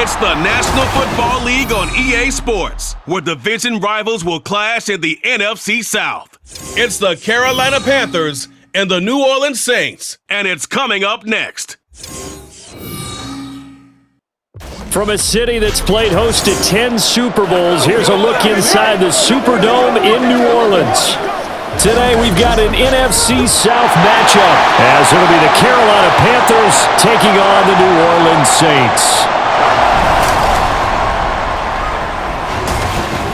It's the National Football League on EA Sports, where division rivals will clash in the NFC South. It's the Carolina Panthers and the New Orleans Saints, and it's coming up next. From a city that's played host to 10 Super Bowls, here's a look inside the Superdome in New Orleans. Today we've got an NFC South matchup, as it'll be the Carolina Panthers taking on the New Orleans Saints.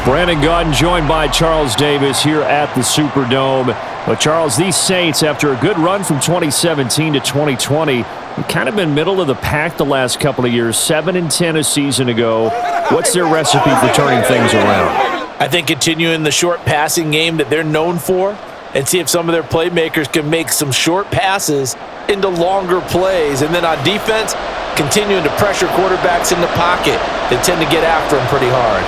Brandon Gaudin joined by Charles Davis here at the Superdome. But Charles, these Saints, after a good run from 2017 to 2020, have kind of been middle of the pack the last couple of years, 7-10 a season ago. What's their recipe for turning things around? I think continuing the short passing game that they're known for and see if some of their playmakers can make some short passes into longer plays. And then on defense, continuing to pressure quarterbacks in the pocket. They tend to get after them pretty hard.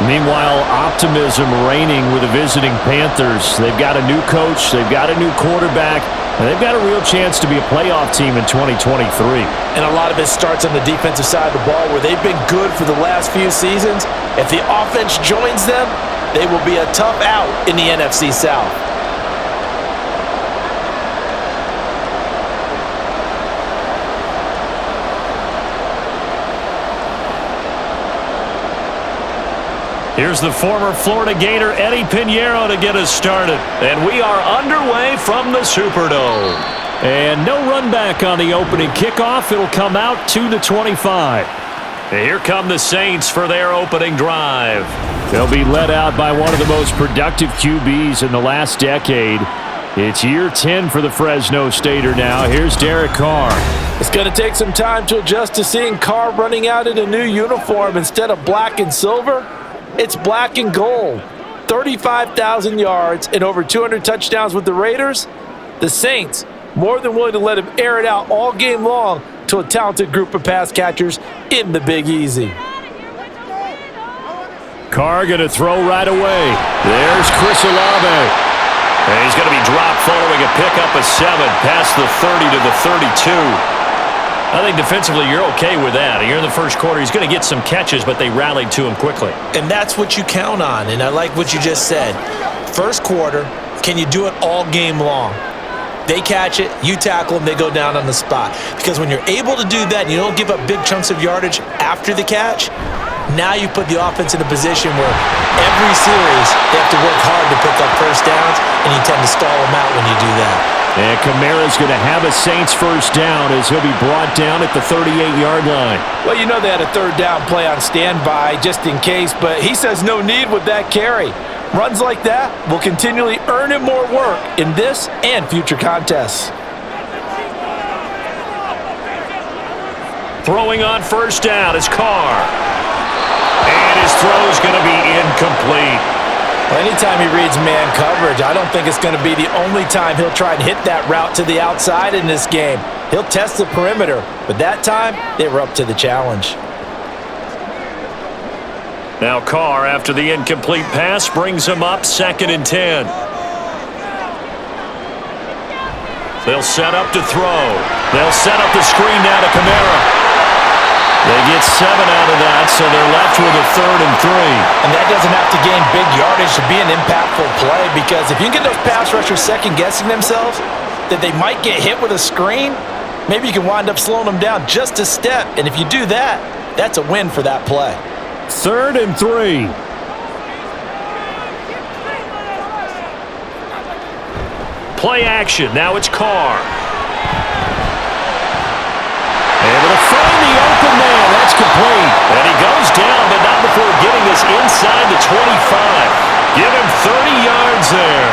Meanwhile, optimism reigning with the visiting Panthers. They've got a new coach, they've got a new quarterback, and they've got a real chance to be a playoff team in 2023. And a lot of it starts on the defensive side of the ball where they've been good for the last few seasons. If the offense joins them, they will be a tough out in the NFC South. Here's the former Florida Gator Eddie Pinheiro to get us started. And we are underway from the Superdome. And no run back on the opening kickoff. It'll come out to the 25. And here come the Saints for their opening drive. They'll be led out by one of the most productive QBs in the last decade. It's year 10 for the Fresno Stater now. Here's Derek Carr. It's going to take some time to adjust to seeing Carr running out in a new uniform instead of black and silver. It's black and gold. 35,000 yards and over 200 touchdowns with the Raiders. The Saints more than willing to let him air it out all game long to a talented group of pass catchers in the Big Easy. Carr going to throw right away. There's Chris Olave. And he's going to be dropped following a pickup of 7 past the 30 to the 32. I think defensively you're okay with that. Here in the first quarter, he's going to get some catches, but they rallied to him quickly. And that's what you count on, and I like what you just said. First quarter, can you do it all game long? They catch it, you tackle them, they go down on the spot. Because when you're able to do that and you don't give up big chunks of yardage after the catch, now you put the offense in a position where every series they have to work hard to pick up first downs, and you tend to stall them out when you do that. And Kamara's going to have a Saints first down as he'll be brought down at the 38-yard line. Well, you know they had a third down play on standby just in case, but he says no need with that carry. Runs like that will continually earn him more work in this and future contests. Throwing on first down is Carr. And his throw's going to be incomplete. Well, anytime he reads man coverage, I don't think it's going to be the only time he'll try and hit that route to the outside in this game. He'll test the perimeter, but that time they were up to the challenge. Now Carr, after the incomplete pass, brings him up 2nd and 10. They'll set up to throw. They'll set up the screen now to Kamara. They get 7 out of that, so they're left with a 3rd and 3. And that doesn't have to gain big yardage to be an impactful play, because if you can get those pass rushers second-guessing themselves, that they might get hit with a screen, maybe you can wind up slowing them down just a step. And if you do that, that's a win for that play. 3rd and 3. Play action. Now it's Carr. Able to find the open man. That's complete. And he goes down, but not before getting this inside the 25. Give him 30 yards there.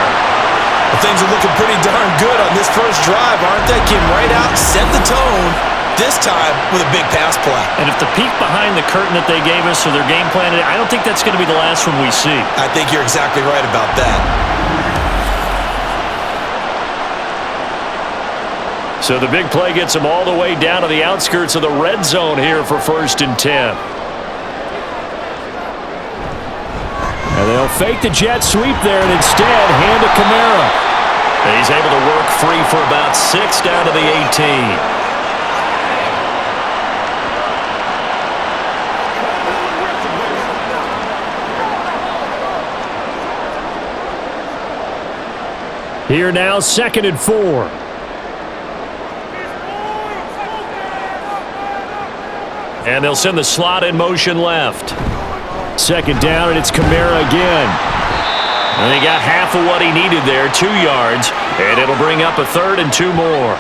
Well, things are looking pretty darn good on this first drive, aren't they? Came right out, set the tone, this time with a big pass play. And if the peek behind the curtain that they gave us or their game plan, I don't think that's going to be the last one we see. I think you're exactly right about that. So the big play gets them all the way down to the outskirts of the red zone here for 1st and 10. And they'll fake the jet sweep there and instead hand to Kamara. And he's able to work free for about 6 down to the 18. Here now, 2nd and 4. And they'll send the slot in motion left. 2nd down, and it's Kamara again. And he got half of what he needed there, 2 yards, and it'll bring up a 3rd and 2 more.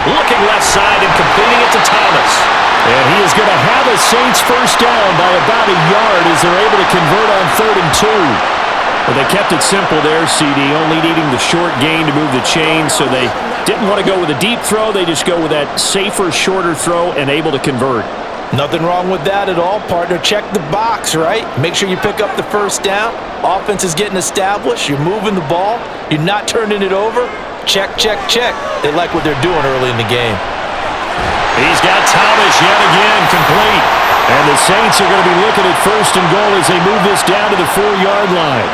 Looking left side and completing it to Thomas. And he is going to have a Saints first down by about a yard as they're able to convert on 3rd and 2. Well, they kept it simple there, CD, only needing the short gain to move the chain, so they didn't want to go with a deep throw. They just go with that safer, shorter throw and able to convert. Nothing wrong with that at all, partner. Check the box, right? Make sure you pick up the first down. Offense is getting established. You're moving the ball. You're not turning it over. Check, check, check. They like what they're doing early in the game. He's got Thomas yet again complete. And the Saints are going to be looking at 1st and goal as they move this down to the 4-yard line.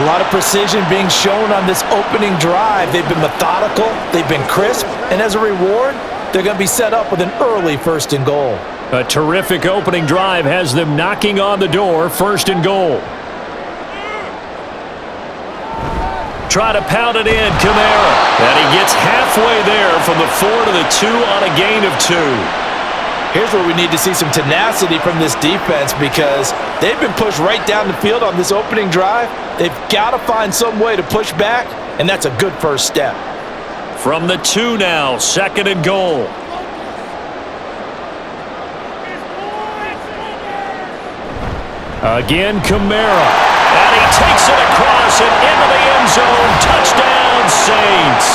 A lot of precision being shown on this opening drive. They've been methodical. They've been crisp. And as a reward, they're going to be set up with an early 1st and goal. A terrific opening drive has them knocking on the door, 1st and goal. Try to pound it in, Kamara. And he gets halfway there from the 4 to the 2 on a gain of 2. Here's where we need to see some tenacity from this defense because they've been pushed right down the field on this opening drive. They've got to find some way to push back, and that's a good first step. From the 2 now, 2nd and goal. Again, Kamara. And he takes it across and into the end zone. Touchdown, Saints.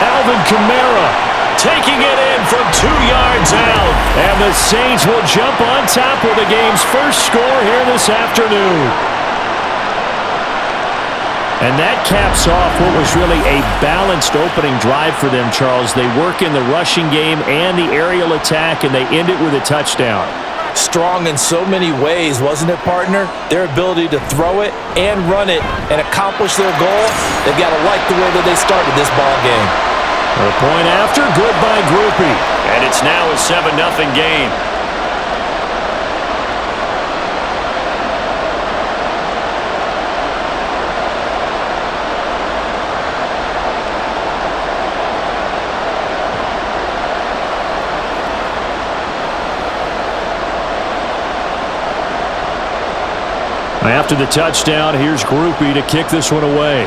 Alvin Kamara taking it in from 2 yards out. And the Saints will jump on top with the game's first score here this afternoon. And that caps off what was really a balanced opening drive for them, Charles. They work in the rushing game and the aerial attack, and they end it with a touchdown. Strong in so many ways, wasn't it, partner? Their ability to throw it and run it and accomplish their goal, they've got to like the way that they started this ball game. A point after, good by Groupie. And it's now a 7-0 game. After the touchdown, here's Groupie to kick this one away.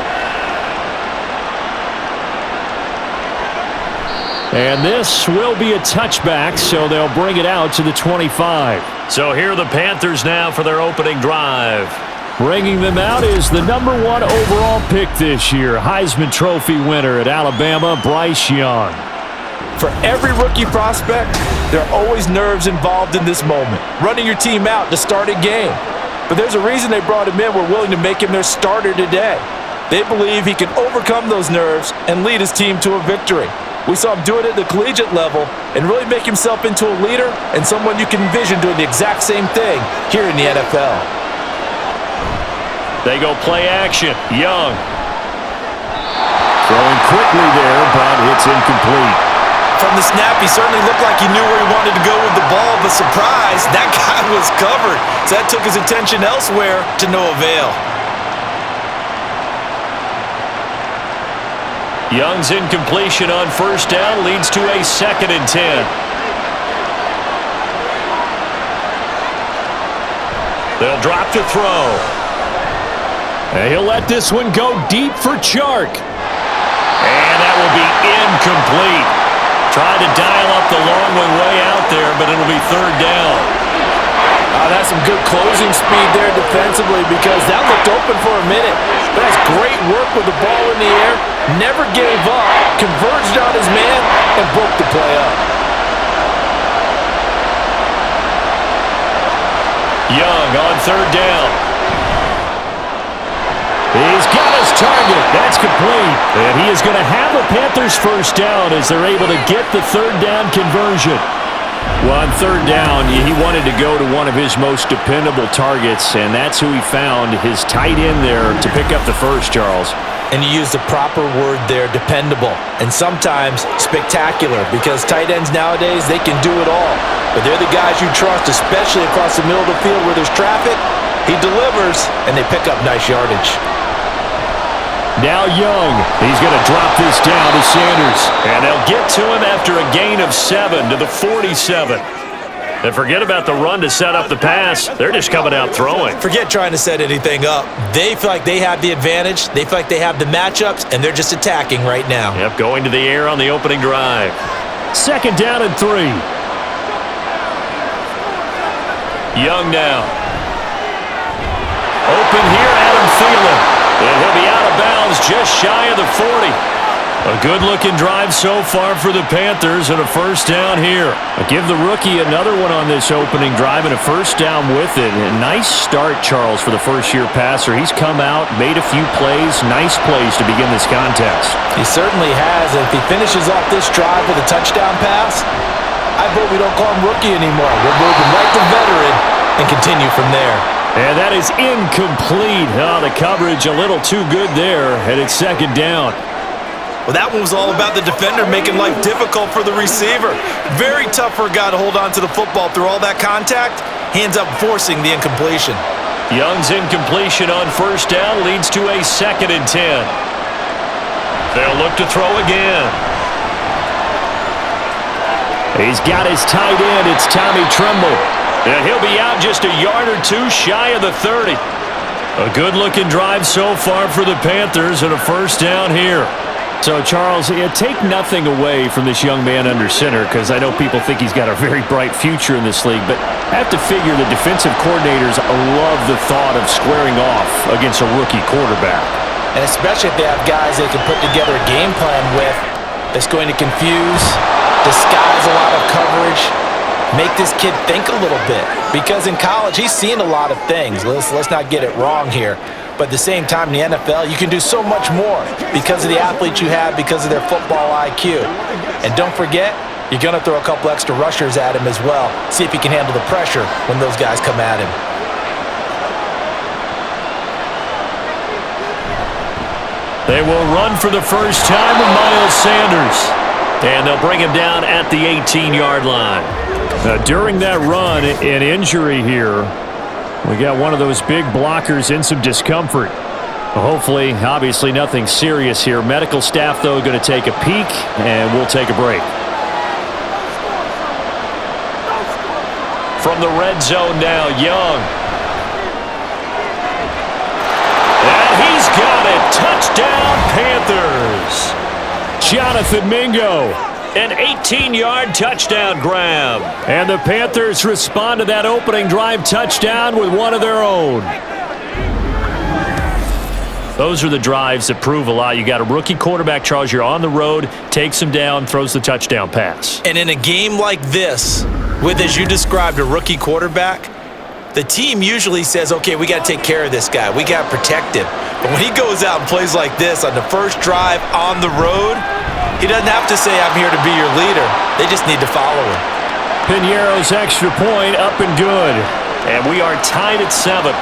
And this will be a touchback, so they'll bring it out to the 25. So here are the Panthers now for their opening drive. Bringing them out is the #1 overall pick this year, Heisman Trophy winner at Alabama, Bryce Young. For every rookie prospect, there are always nerves involved in this moment. Running your team out to start a game. But there's a reason they brought him in. We're willing to make him their starter today. They believe he can overcome those nerves and lead his team to a victory. We saw him do it at the collegiate level and really make himself into a leader and someone you can envision doing the exact same thing here in the NFL. They go play action. Young. Throwing quickly there, but it's incomplete. From the snap, he certainly looked like he knew where he wanted to go with the ball, but surprise, that guy was covered. So that took his attention elsewhere to no avail. Young's incompletion on first down leads to a 2nd and 10. They'll drop to throw. And he'll let this one go deep for Chark. And that will be incomplete. Tried to dial up the long one way out there, but it'll be 3rd down. That's some good closing speed there defensively because that looked open for a minute. But that's great work with the ball in the air. Never gave up, converged on his man, and broke the play up. Young on 3rd down. He's got his target. That's complete. And he is going to have a Panthers first down as they're able to get the 3rd down conversion. Well, on third down, he wanted to go to one of his most dependable targets, and that's who he found, his tight end there, to pick up the first, Charles. And you use the proper word there, dependable, and sometimes spectacular, because tight ends nowadays, they can do it all. But they're the guys you trust, especially across the middle of the field where there's traffic. He delivers, and they pick up nice yardage. Now Young, he's going to drop this down to Sanders. And they'll get to him after a gain of 7 to the 47. And forget about the run to set up the pass. They're just coming out throwing. Forget trying to set anything up. They feel like they have the advantage. They feel like they have the matchups, and they're just attacking right now. Yep, going to the air on the opening drive. Second down and 3. Young now. Open here, Adam Thielen. And he'll be out of bounds just shy of the 40. A good-looking drive so far for the Panthers and a first down here. I'll give the rookie another one on this opening drive and a first down with it. A nice start, Charles, for the first-year passer. He's come out, made a few plays, nice plays to begin this contest. He certainly has. If he finishes off this drive with a touchdown pass, I vote we don't call him rookie anymore. We'll move him right to veteran and continue from there. And that is incomplete. Oh, the coverage a little too good there, and it's second down. Well, that one was all about the defender making life difficult for the receiver. Very tough for a guy to hold on to the football through all that contact. Hands up, forcing the incompletion. Young's incompletion on first down leads to a 2nd and 10. They'll look to throw again. He's got his tight end. It's Tommy Tremble. And he'll be out just a yard or two shy of the 30. A good-looking drive so far for the Panthers and a first down here. So, Charles, take nothing away from this young man under center, because I know people think he's got a very bright future in this league, but I have to figure the defensive coordinators love the thought of squaring off against a rookie quarterback. And especially if they have guys they can put together a game plan with that's going to confuse, disguise a lot of coverage, make this kid think a little bit. Because in college, he's seen a lot of things. Let's not get it wrong here. But at the same time, in the NFL, you can do so much more because of the athletes you have, because of their football IQ. And don't forget, you're going to throw a couple extra rushers at him as well. See if he can handle the pressure when those guys come at him. They will run for the first time with Miles Sanders. And they'll bring him down at the 18-yard line. During that run, an injury here. We got one of those big blockers in some discomfort. Hopefully, obviously nothing serious here. Medical staff, though, going to take a peek, and we'll take a break. From the red zone now, Young. And he's got it. Touchdown, Panthers. Jonathan Mingo. An 18-yard touchdown grab. And the Panthers respond to that opening drive touchdown with one of their own. Those are the drives that prove a lot. You got a rookie quarterback, Charles. You're on the road, takes him down, throws the touchdown pass. And in a game like this, with, as you described, a rookie quarterback, the team usually says, okay, we got to take care of this guy. We got to protect him. But when he goes out and plays like this on the first drive on the road, he doesn't have to say, I'm here to be your leader. They just need to follow him. Piñeiro's extra point up and good. And we are tied at 7.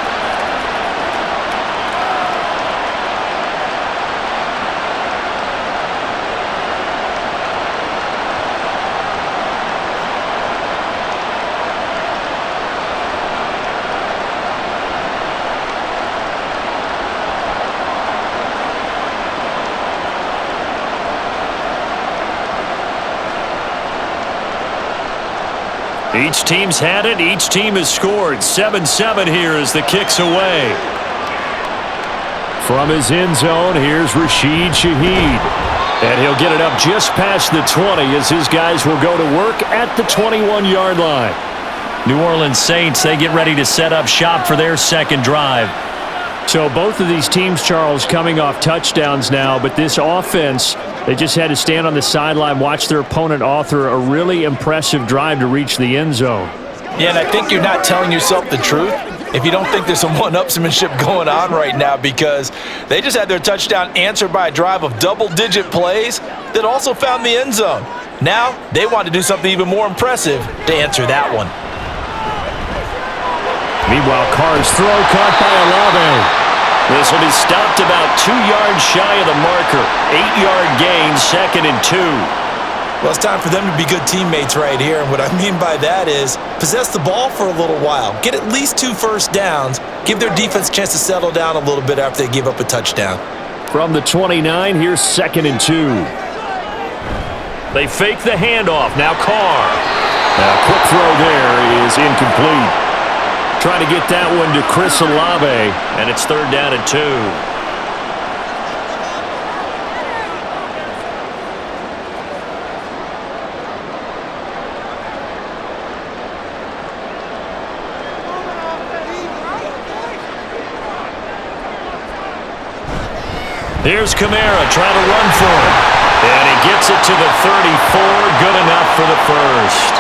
Each team's had it. Each team has scored. 7-7 here as the kick's away. From his end zone, here's Rashid Shaheed. And he'll get it up just past the 20 as his guys will go to work at the 21-yard line. New Orleans Saints, they get ready to set up shop for their second drive. So both of these teams, Charles, coming off touchdowns now, but this offense, they just had to stand on the sideline, watch their opponent author a really impressive drive to reach the end zone. Yeah, and I think you're not telling yourself the truth if you don't think there's some one-upsmanship going on right now, because they just had their touchdown answered by a drive of double-digit plays that also found the end zone. Now, they want to do something even more impressive to answer that one. Meanwhile, Carr's throw caught by Olave. This will be stopped about 2 yards shy of the marker. 8-yard gain, 2nd and 2. Well, it's time for them to be good teammates right here. And what I mean by that is possess the ball for a little while. Get at least 2 first downs. Give their defense a chance to settle down a little bit after they give up a touchdown. From the 29, here's 2nd and 2. They fake the handoff. Now Carr. A quick throw there is incomplete. Trying to get that one to Chris Olave, and it's 3rd down and 2. Here's Kamara trying to run for him. And he gets it to the 34. Good enough for the first.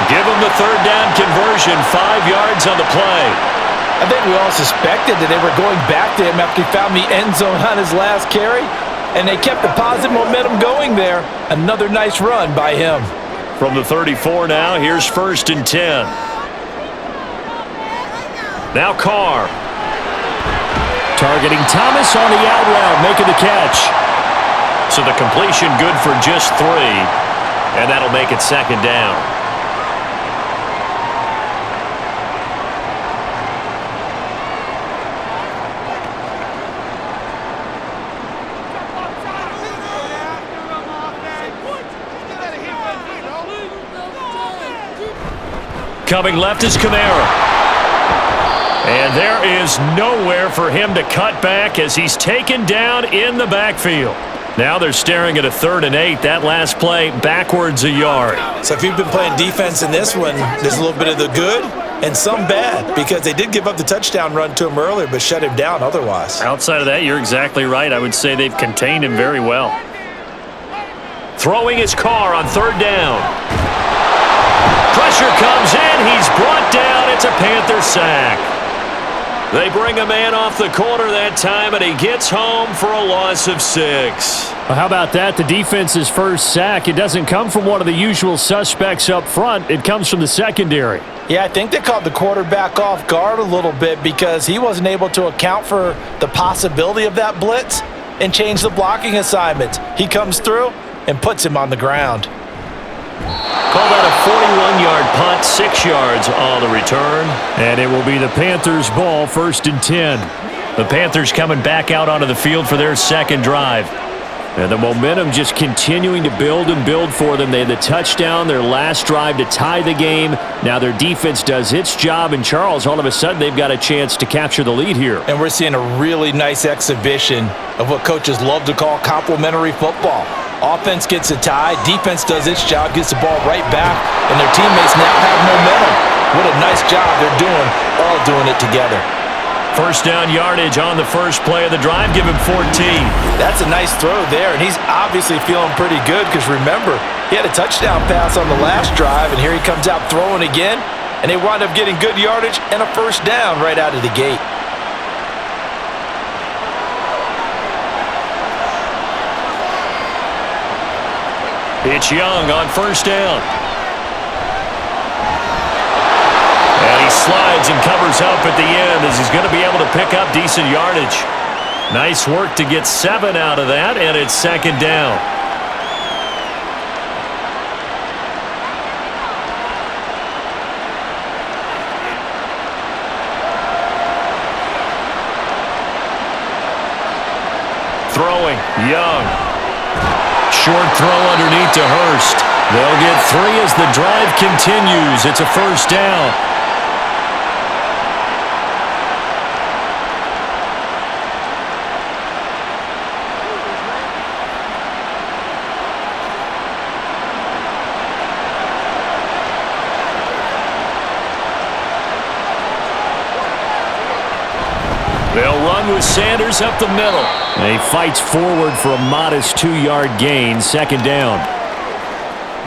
Give him the 3rd down conversion. 5 yards on the play. I think we all suspected that they were going back to him after he found the end zone on his last carry. And they kept the positive momentum going there. Another nice run by him. From the 34 now, here's 1st and 10. Now Carr. Targeting Thomas on the out route, making the catch. So the completion good for just 3. And that'll make it 2nd down. Coming left is Kamara. And there is nowhere for him to cut back as he's taken down in the backfield. Now they're staring at a 3rd and 8. That last play backwards a yard. So if you've been playing defense in this one, there's a little bit of the good and some bad because they did give up the touchdown run to him earlier but shut him down otherwise. Outside of that, you're exactly right. I would say they've contained him very well. Throwing his Carr on 3rd down. Pressure comes in. He's brought down. It's a Panther sack. They bring a man off the corner that time, and he gets home for a loss of 6. Well, how about that? The defense's first sack. It doesn't come from one of the usual suspects up front. It comes from the secondary. Yeah, I think they caught the quarterback off guard a little bit because he wasn't able to account for the possibility of that blitz and change the blocking assignments. He comes through and puts him on the ground. Called out a 41-yard punt, 6 yards on the return. And it will be the Panthers' ball, 1st and 10. The Panthers coming back out onto the field for their 2nd drive. And the momentum just continuing to build and build for them. They had the touchdown, their last drive to tie the game. Now their defense does its job, and Charles, all of a sudden, they've got a chance to capture the lead here. And we're seeing a really nice exhibition of what coaches love to call complementary football. Offense gets a tie, defense does its job, gets the ball right back, and their teammates now have momentum. What a nice job they're doing, all doing it together. First down yardage on the first play of the drive. Give him 14. That's a nice throw there, and he's obviously feeling pretty good because remember, he had a touchdown pass on the last drive, and here he comes out throwing again, and they wind up getting good yardage and a first down right out of the gate. It's Young on first down. And he slides and covers up at the end as he's going to be able to pick up decent yardage. Nice work to get 7 out of that, and it's 2nd down. Throwing, Young. Short throw underneath to Hurst. They'll get 3 as the drive continues. It's a first down. They'll run with Sanders up the middle. And he fights forward for a modest 2-yard gain, 2nd down.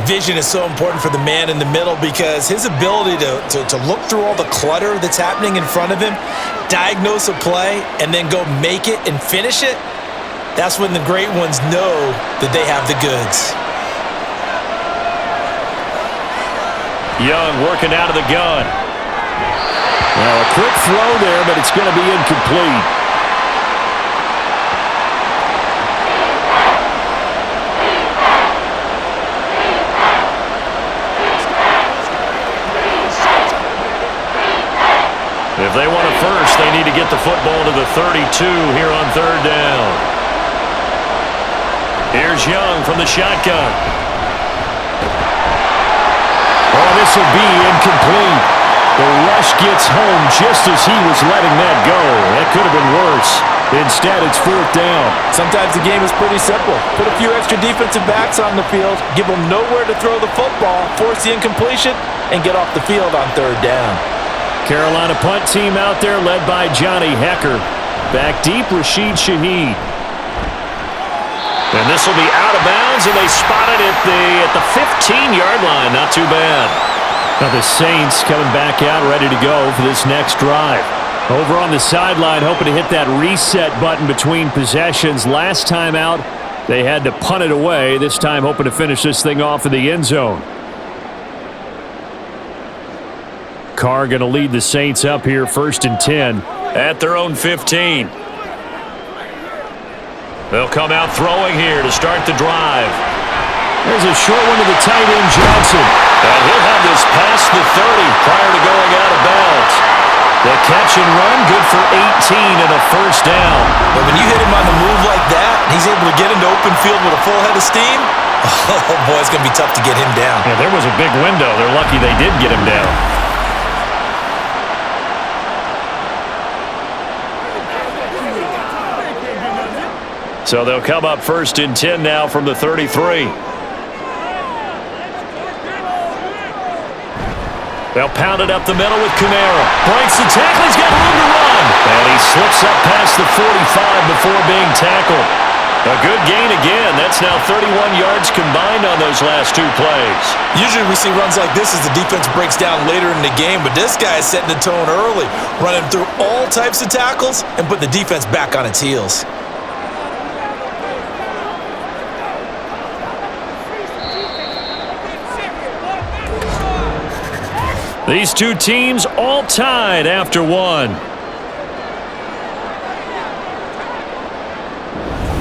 Vision is so important for the man in the middle because his ability to look through all the clutter that's happening in front of him, diagnose a play, and then go make it and finish it, that's when the great ones know that they have the goods. Young working out of the gun. Well, a quick throw there, but it's going to be incomplete. If they want it first, they need to get the football to the 32 here on third down. Here's Young from the shotgun. Oh, this will be incomplete. The rush gets home just as he was letting that go. That could have been worse. Instead, it's fourth down. Sometimes the game is pretty simple. Put a few extra defensive backs on the field, give them nowhere to throw the football, force the incompletion, and get off the field on third down. Carolina punt team out there led by Johnny Hecker. Back deep, Rashid Shaheed. And this will be out of bounds, and they spot it at the 15-yard line. Not too bad. Now the Saints coming back out ready to go for this next drive. Over on the sideline, hoping to hit that reset button between possessions. Last time out, they had to punt it away. This time hoping to finish this thing off in the end zone. Carr going to lead the Saints up here, 1st and 10. At their own 15. They'll come out throwing here to start the drive. There's a short one to the tight end, Johnson. And he'll have this past the 30 prior to going out of bounds. The catch and run, good for 18 and a first down. But when you hit him on the move like that, he's able to get into open field with a full head of steam. Oh, boy, it's going to be tough to get him down. Yeah, there was a big window. They're lucky they did get him down. So they'll come up 1st and 10 now from the 33. They'll pound it up the middle with Kamara. Breaks the tackle. He's got room to run. And he slips up past the 45 before being tackled. A good gain again. That's now 31 yards combined on those last two plays. Usually we see runs like this as the defense breaks down later in the game, but this guy is setting the tone early, running through all types of tackles and put the defense back on its heels. These two teams all tied after one.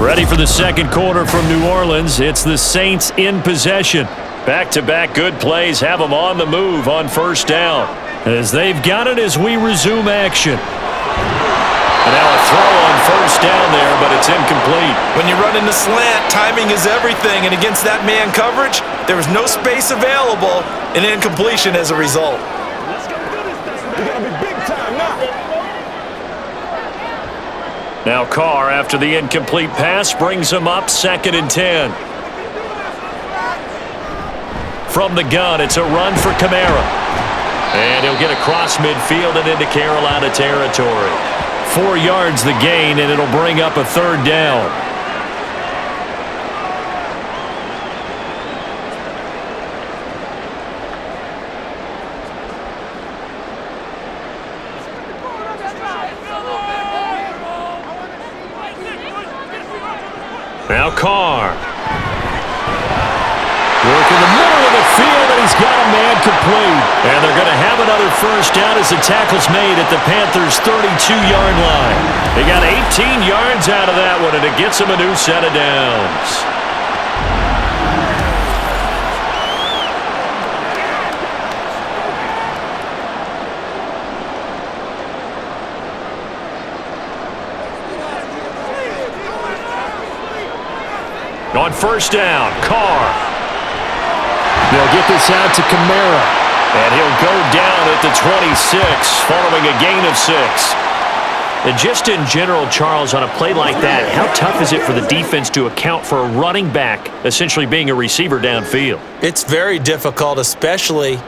Ready for the second quarter from New Orleans. It's the Saints in possession. Back-to-back good plays have them on the move on first down. As they've got it as we resume action. And now a throw on first down there, but it's incomplete. When you run in the slant, timing is everything, and against that man coverage, there was no space available, and incompletion as a result. Now Carr, after the incomplete pass, brings him up 2nd and 10. From the gun, it's a run for Kamara. And he'll get across midfield and into Carolina territory. 4 yards the gain, and it'll bring up a third down. Now Carr. Work in the middle of the field, and he's got a man complete. And they're going to have another first down as the tackle's made at the Panthers' 32-yard line. They got 18 yards out of that one, and it gets them a new set of downs. On first down, Carr. They'll get this out to Kamara. And he'll go down at the 26, following a gain of 6. And just in general, Charles, on a play like that, how tough is it for the defense to account for a running back essentially being a receiver downfield? It's very difficult, especially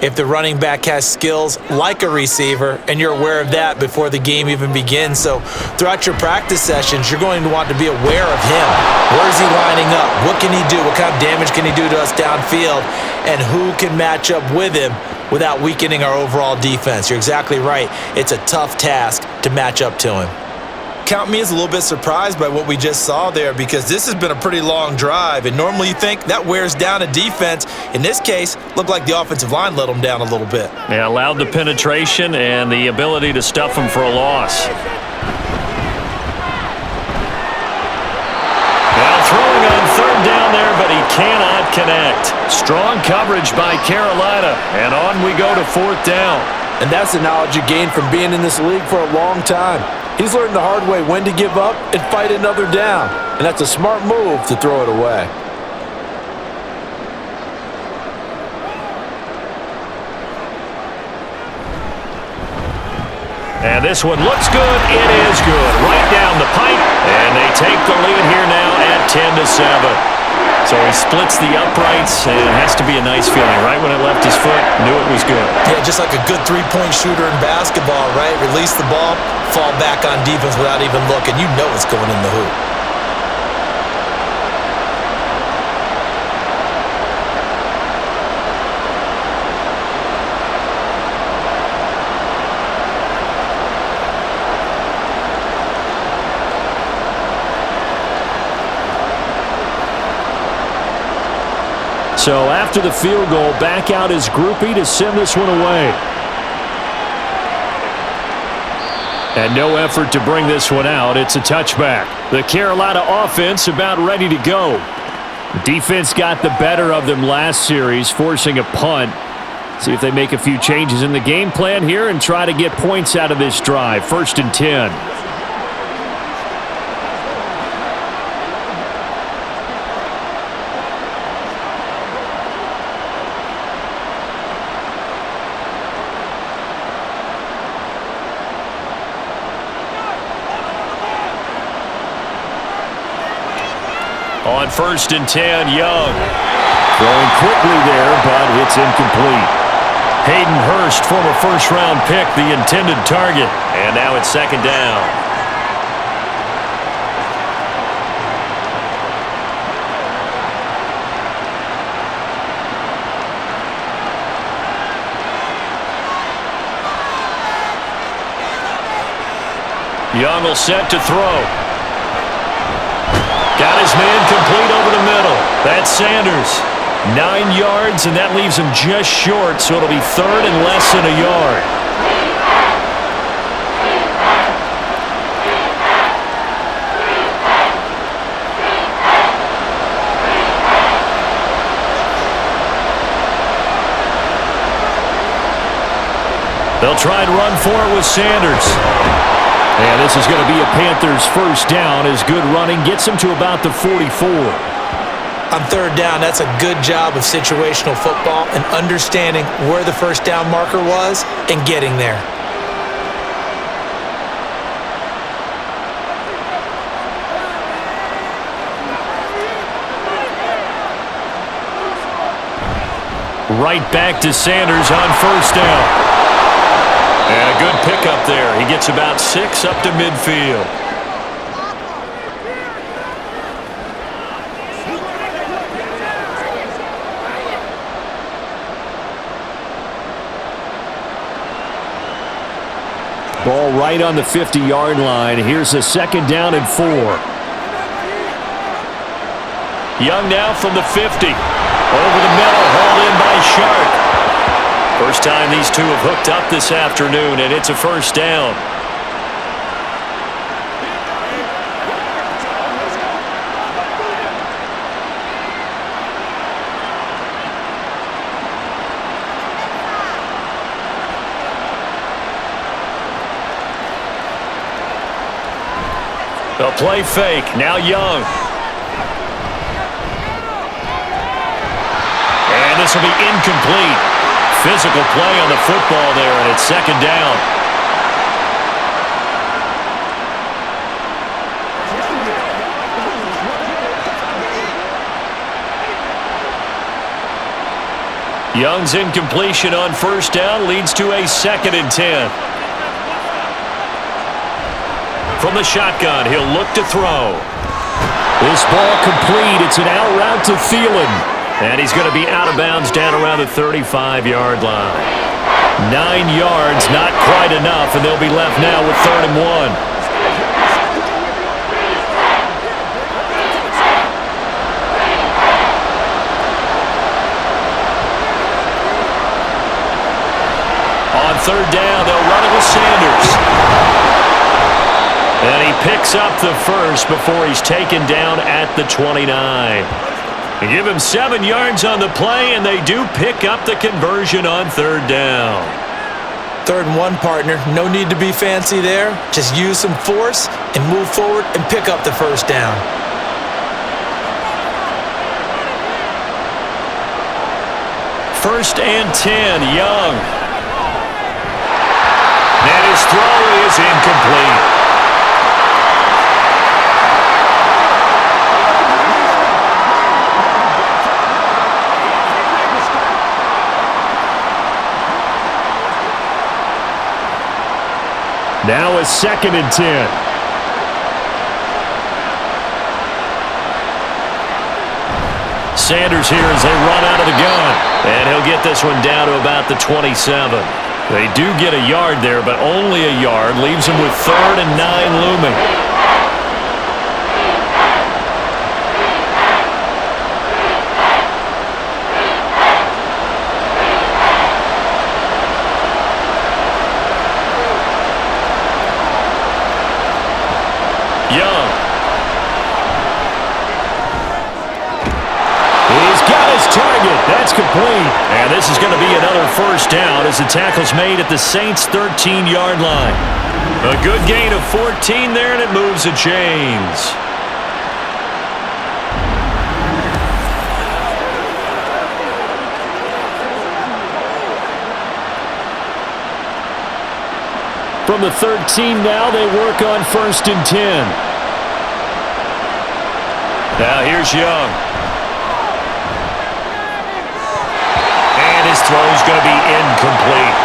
if the running back has skills like a receiver, and you're aware of that before the game even begins. So throughout your practice sessions, you're going to want to be aware of him. Where is he lining up? What can he do? What kind of damage can he do to us downfield? And who can match up with him without weakening our overall defense? You're exactly right. It's a tough task to match up to him. Count me as a little bit surprised by what we just saw there, because this has been a pretty long drive, and normally you think that wears down a defense. In this case, looked like the offensive line let them down a little bit. Yeah, allowed the penetration and the ability to stuff them for a loss. Now throwing on third down there, but he cannot connect. Strong coverage by Carolina, and on we go to fourth down. And that's the knowledge you gain from being in this league for a long time. He's learned the hard way when to give up and fight another down. And that's a smart move to throw it away. And this one looks good. It is good. Right down the pipe. And they take the lead here now at 10-7. So he splits the uprights, and it has to be a nice feeling. Right when it left his foot, knew it was good. Yeah, just like a good three-point shooter in basketball, right? Release the ball, fall back on defense without even looking. You know it's going in the hoop. So after the field goal, back out is Groupie to send this one away. And no effort to bring this one out. It's a touchback. The Carolina offense about ready to go. The defense got the better of them last series, forcing a punt. See if they make a few changes in the game plan here and try to get points out of this drive. 1st and 10. On 1st and 10, Young. Throwing quickly there, but it's incomplete. Hayden Hurst, former first-round pick, the intended target. And now it's 2nd down. Young will set to throw. Got his man complete over the middle. That's Sanders. 9 yards, and that leaves him just short, so it'll be 3rd and less than a yard. They'll try and run for it with Sanders. And this is going to be a Panthers first down as good running gets them to about the 44. On 3rd down, that's a good job of situational football and understanding where the first down marker was and getting there. Right back to Sanders on 1st down. And a good pickup there. He gets about 6 up to midfield. Ball right on the 50-yard line. Here's a 2nd down and 4. Young now from the 50. Over the middle, hauled in by Sharp. First time these two have hooked up this afternoon, and it's a 1st down. They'll play fake. Now Young. And this will be incomplete. Physical play on the football there, and it's 2nd down. Young's incompletion on 1st down leads to a 2nd and 10. From the shotgun, he'll look to throw. This ball complete. It's an out route to Thielen. And he's going to be out of bounds down around the 35-yard line. 9 yards, not quite enough, and they'll be left now with 3rd and 1. And he picks up the first before he's taken down at the 29. They give him 7 yards on the play, and they do pick up the conversion on third down. 3rd and 1, partner. No need to be fancy there. Just use some force and move forward and pick up the first down. First and 10, Young. And his throw is incomplete. Now a 2nd and 10. Sanders here as they run out of the gun. And he'll get this one down to about the 27. They do get a yard there, but only a yard. Leaves him with 3rd and 9 looming. Young. He's got his target. That's complete. And this is going to be another first down as the tackle's made at the Saints' 13-yard line. A good gain of 14 there, and it moves the chains. From the 13 now, they work on 1st and 10. Now here's Young. And his throw's going to be incomplete.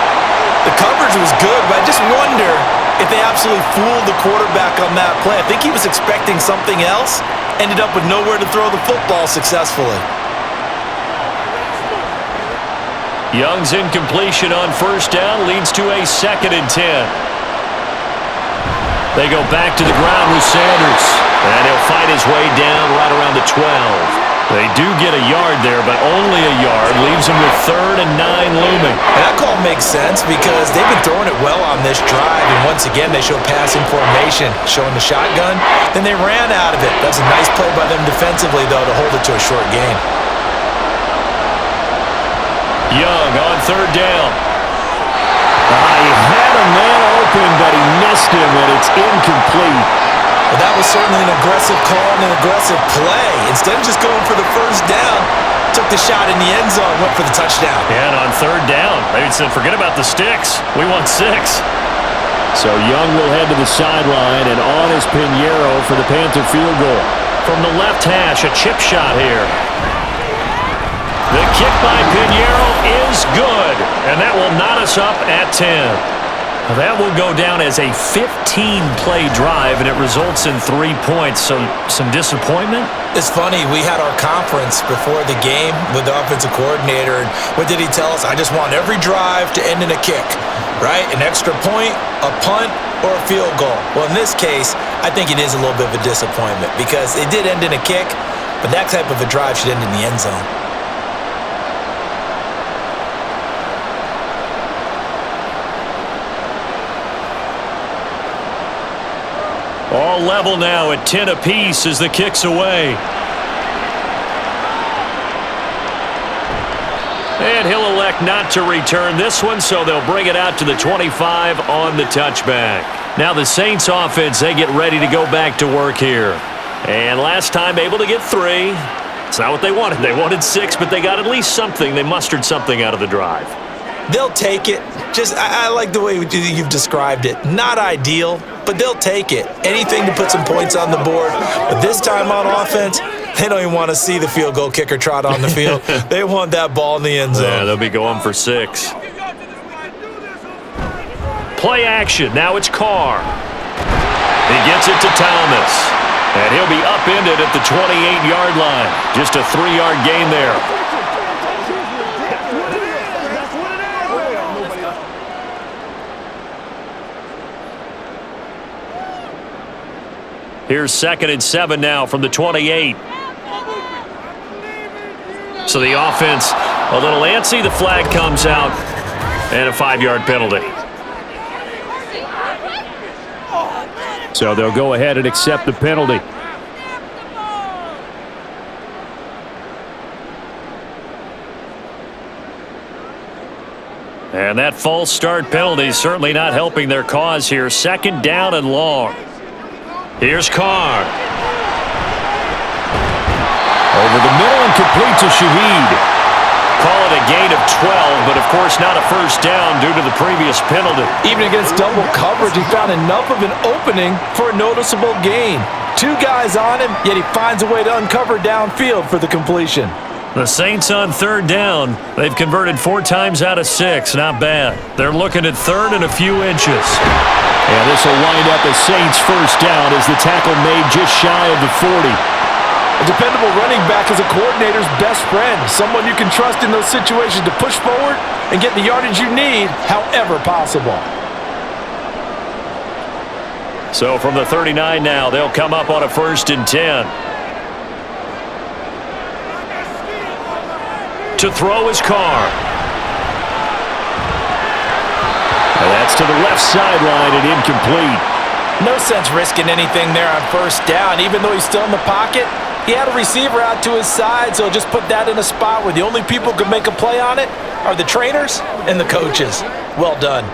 The coverage was good, but I just wonder if they absolutely fooled the quarterback on that play. I think he was expecting something else, ended up with nowhere to throw the football successfully. Young's incompletion on 1st down leads to a 2nd and 10. They go back to the ground with Sanders, and he'll fight his way down right around the 12. They do get a yard there, but only a yard. Leaves him with 3rd and 9 looming. And that call makes sense because they've been throwing it well on this drive, and once again they show passing formation, showing the shotgun. Then they ran out of it. That's a nice play by them defensively, though, to hold it to a short gain. Young on 3rd down. He had a man open, but he missed him, and it's incomplete. Well, that was certainly an aggressive call and an aggressive play. Instead of just going for the first down, took the shot in the end zone, went for the touchdown. And on 3rd down, they said, forget about the sticks. We want 6. So Young will head to the sideline, and on is Pinheiro for the Panther field goal. From the left hash, a chip shot here. The kick by Pinheiro is good, and that will knot us up at 10. That will go down as a 15-play drive, and it results in 3 points. So some disappointment? It's funny, we had our conference before the game with the offensive coordinator, and what did he tell us? I just want every drive to end in a kick, right? An extra point, a punt, or a field goal. Well, in this case, I think it is a little bit of a disappointment because it did end in a kick, but that type of a drive should end in the end zone. All level now at 10 apiece as the kick's away. And he'll elect not to return this one, so they'll bring it out to the 25 on the touchback. Now the Saints offense, they get ready to go back to work here. And last time able to get 3. It's not what they wanted. They wanted 6, but they got at least something. They mustered something out of the drive. They'll take it. I like the way you've described it. Not ideal, but they'll take it. Anything to put some points on the board. But this time on offense, they don't even want to see the field goal kicker trot on the field. They want that ball in the end zone. Yeah, they'll be going for 6. Play action. Now it's Carr. He gets it to Thomas. And he'll be upended at the 28-yard line. Just a 3-yard gain there. Here's 2nd and 7 now from the 28. So the offense a little antsy. The flag comes out and a 5-yard penalty. So they'll go ahead and accept the penalty. And that false start penalty certainly not helping their cause here. 2nd down and long. Here's Carr. Over the middle and complete to Shaheed. Call it a gain of 12, but of course not a first down due to the previous penalty. Even against double coverage, he found enough of an opening for a noticeable gain. 2 guys on him, yet he finds a way to uncover downfield for the completion. The Saints on 3rd down. They've converted 4 times out of 6. Not bad. They're looking at 3rd and a few inches. And this will wind up a Saints first down as the tackle made just shy of the 40. A dependable running back is a coordinator's best friend, someone you can trust in those situations to push forward and get the yardage you need, however possible. So from the 39 now, they'll come up on a 1st and 10. To throw is Carr. And that's to the left sideline and incomplete. No sense risking anything there on 1st down. Even though he's still in the pocket, he had a receiver out to his side, so just put that in a spot where the only people who can make a play on it are the trainers and the coaches. Well done.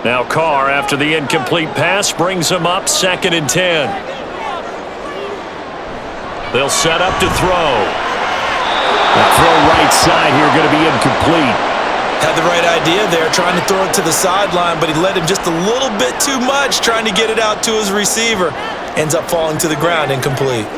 Now Carr, after the incomplete pass, brings him up 2nd and 10. They'll set up to throw. The throw right side here going to be incomplete. Had the right idea there, trying to throw it to the sideline, but he led him just a little bit too much, trying to get it out to his receiver. Ends up falling to the ground, incomplete.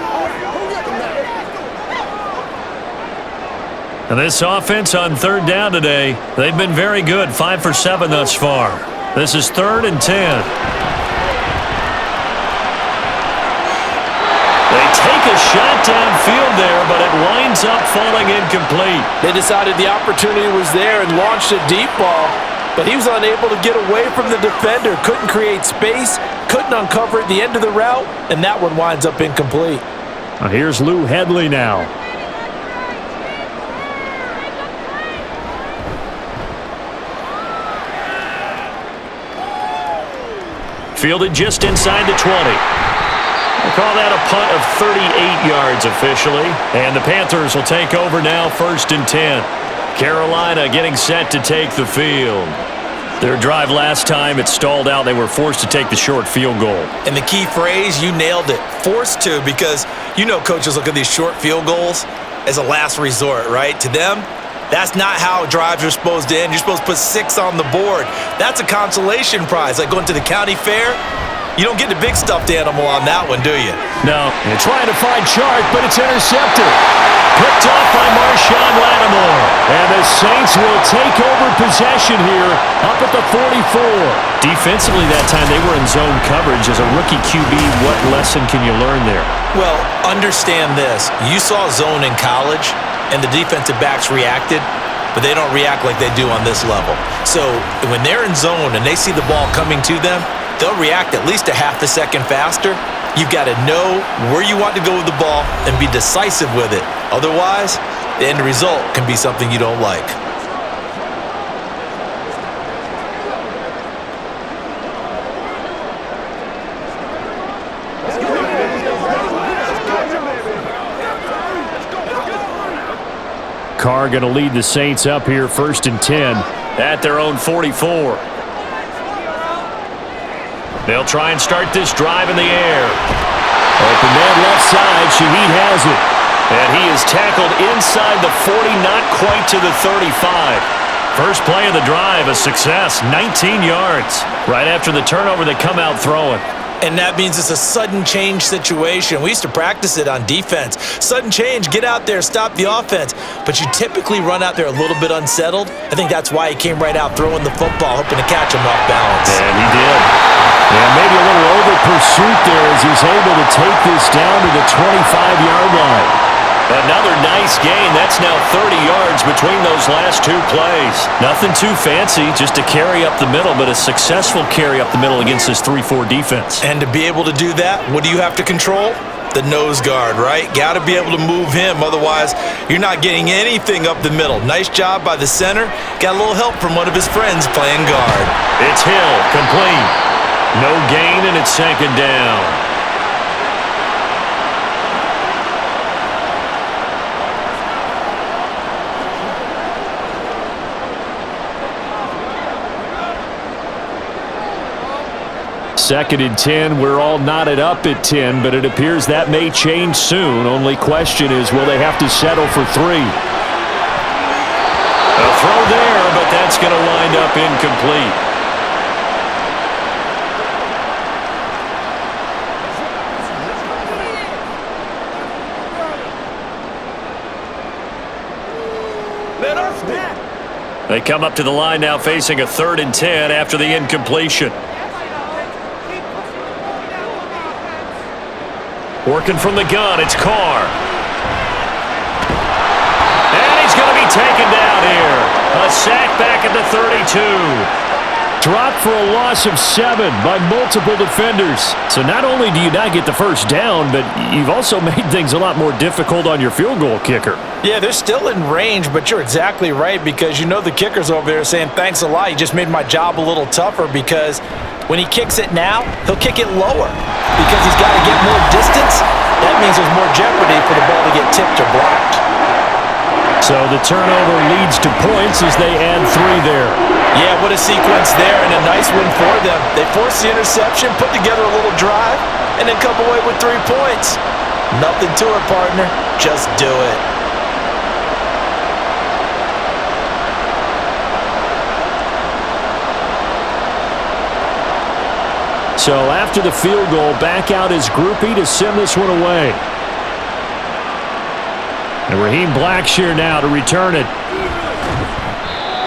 And this offense on 3rd down today, they've been very good, 5 for 7 thus far. This is 3rd and 10. They take a shot downfield there, but it winds up falling incomplete. They decided the opportunity was there and launched a deep ball, but he was unable to get away from the defender, couldn't create space, couldn't uncover at the end of the route, and that one winds up incomplete. Now here's Lou Hedley now. Fielded just inside the 20. We'll call that a punt of 38 yards officially. And the Panthers will take over now, 1st and 10. Carolina getting set to take the field. Their drive last time, it stalled out. They were forced to take the short field goal. And the key phrase, you nailed it, forced to, because you know coaches look at these short field goals as a last resort, right? To them, that's not how drives are supposed to end. You're supposed to put 6 on the board. That's a consolation prize, like going to the county fair. You don't get the big stuffed animal on that one, do you? No. They're trying to find Chark, but it's intercepted. Picked off by Marshawn Lattimore. And the Saints will take over possession here up at the 44. Defensively that time, they were in zone coverage. As a rookie QB, what lesson can you learn there? Well, understand this. You saw zone in college, and the defensive backs reacted, but they don't react like they do on this level. So when they're in zone and they see the ball coming to them, they'll react at least a half a second faster. You've got to know where you want to go with the ball and be decisive with it. Otherwise, the end result can be something you don't like. Carr going to lead the Saints up here, 1st and 10 at their own 44. They'll try and start this drive in the air. Open man left side. Shaheed has it. And he is tackled inside the 40, not quite to the 35. First play of the drive, a success, 19 yards. Right after the turnover, they come out throwing. And that means it's a sudden change situation. We used to practice it on defense. Sudden change, get out there, stop the offense. But you typically run out there a little bit unsettled. I think that's why he came right out throwing the football, hoping to catch him off balance. And he did. And maybe a little over pursuit there as he's able to take this down to the 25-yard line. Another nice gain. That's now 30 yards between those last 2 plays. Nothing too fancy, just a carry up the middle, but a successful carry up the middle against this 3-4 defense. And to be able to do that, what do you have to control? The nose guard, right? Got to be able to move him. Otherwise, you're not getting anything up the middle. Nice job by the center. Got a little help from one of his friends playing guard. It's Hill, complete. No gain, and it's second down. Second and 10, we're all knotted up at 10, but it appears that may change soon. Only question is, will they have to settle for 3? A throw there, but that's going to wind up incomplete. They come up to the line now facing a 3rd and 10 after the incompletion. Working from the gun, it's Carr. And he's going to be taken down here. A sack back at the 32. Dropped for a loss of 7 by multiple defenders. So not only do you not get the first down, but you've also made things a lot more difficult on your field goal kicker. Yeah, they're still in range, but you're exactly right because you know the kicker's over there saying, thanks a lot, you just made my job a little tougher because when he kicks it now, he'll kick it lower because he's got to get more distance. That means there's more jeopardy for the ball to get tipped or blocked. So the turnover leads to points as they add 3 there. Yeah, what a sequence there and a nice win for them. They forced the interception, put together a little drive, and then come away with 3 points. Nothing to it, partner. Just do it. So after the field goal, back out is Groupie to send this one away. And Raheem Blackshear now to return it.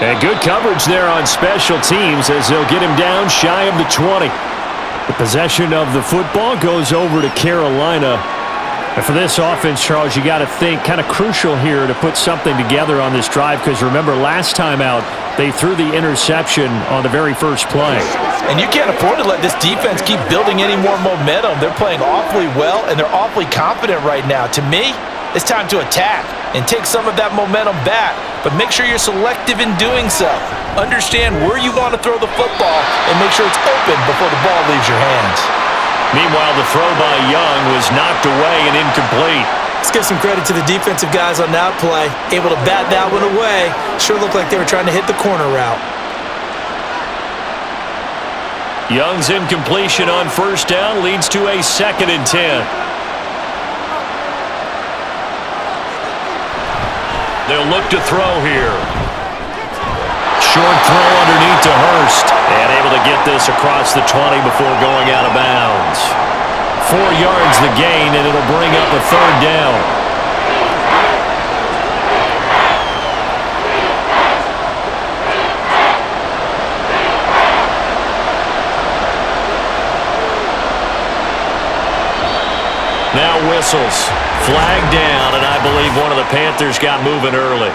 And good coverage there on special teams as they'll get him down shy of the 20. The possession of the football goes over to Carolina. And for this offense, Charles, you got to think kind of crucial here to put something together on this drive because remember last time out they threw the interception on the very first play. And you can't afford to let this defense keep building any more momentum. They're playing awfully well and they're awfully confident right now. To me, it's time to attack and take some of that momentum back, but make sure you're selective in doing so. Understand where you want to throw the football and make sure it's open before the ball leaves your hands. Meanwhile, the throw by Young was knocked away and incomplete. Let's give some credit to the defensive guys on that play. Able to bat that one away. Sure looked like they were trying to hit the corner route. Young's incompletion on first down leads to a 2nd and 10. They'll look to throw here. Short throw underneath to Hurst. And able to get this across the 20 before going out of bounds. 4 yards the gain, and it'll bring up a 3rd down. Now whistles. Flag down, and I believe one of the Panthers got moving early.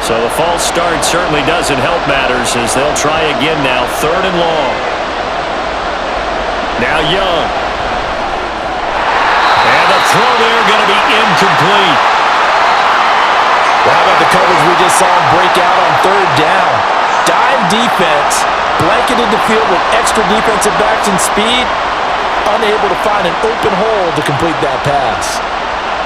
So the false start certainly doesn't help matters as they'll try again now, 3rd and long. Now Young. And the throw there going to be incomplete. Well, how about the coverage we just saw him break out on 3rd down? Dime defense, blanketed the field with extra defensive backs and speed, unable to find an open hole to complete that pass.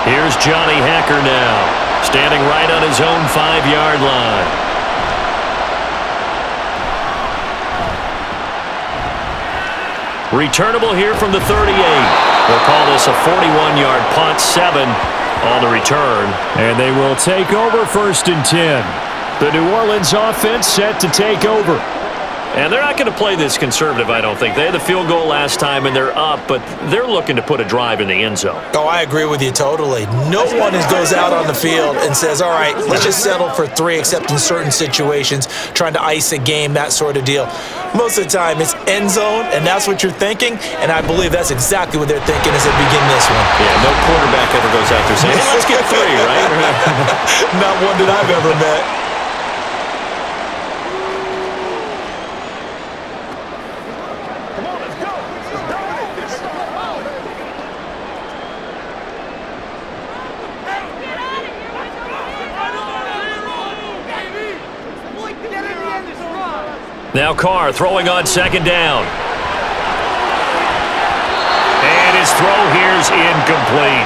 Here's Johnny Hacker now, standing right on his own 5-yard line. Returnable here from the 38. We'll call this a 41-yard punt, 7 on the return. And they will take over 1st and 10. The New Orleans offense set to take over. And they're not going to play this conservative, I don't think. They had the field goal last time, and they're up, but they're looking to put a drive in the end zone. Oh, I agree with you totally. No one goes out on the field and says, all right, let's just settle for 3, except in certain situations, trying to ice a game, that sort of deal. Most of the time, it's end zone, and that's what you're thinking, and I believe that's exactly what they're thinking as they begin this one. Yeah, no quarterback ever goes out there saying, hey, let's get 3, right? Not one that I've ever met. Now Carr throwing on second down. And his throw here's incomplete.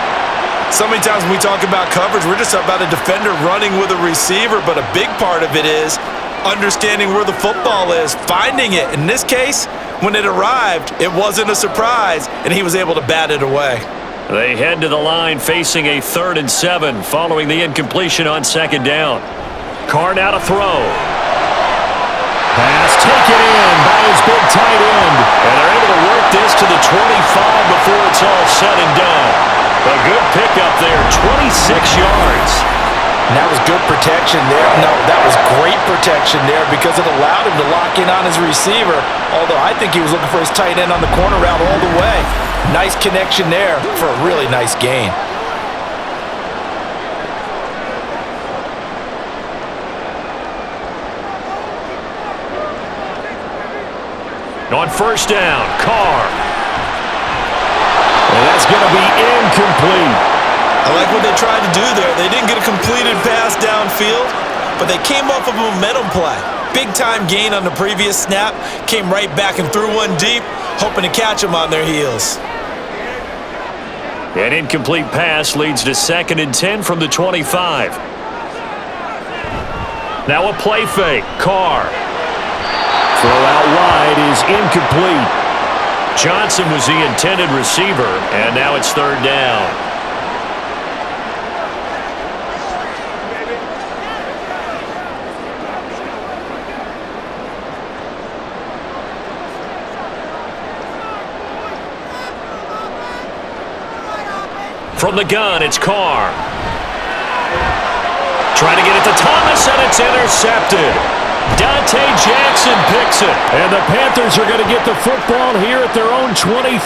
So many times when we talk about coverage, we're just about a defender running with a receiver, but a big part of it is understanding where the football is, finding it. In this case, when it arrived, it wasn't a surprise, and he was able to bat it away. They head to the line facing a 3rd and 7 following the incompletion on second down. Carr now to throw. Pass taken in by his big tight end. And they're able to work this to the 25 before it's all said and done. A good pickup there, 26 yards. And that was good protection there. No, that was great protection there because it allowed him to lock in on his receiver, although I think he was looking for his tight end on the corner route all the way. Nice connection there for a really nice gain. On first down, Carr. And that's going to be incomplete. I like what they tried to do there. They didn't get a completed pass downfield, but they came off of a momentum play. Big-time gain on the previous snap, came right back and threw one deep, hoping to catch them on their heels. An incomplete pass leads to 2nd and 10 from the 25. Now a play fake. Carr. Throw out wide is incomplete. Johnson was the intended receiver, and now it's 3rd down. From the gun, it's Carr. Trying to get it to Thomas, and it's intercepted. Dante Jackson picks it. And the Panthers are going to get the football here at their own 23.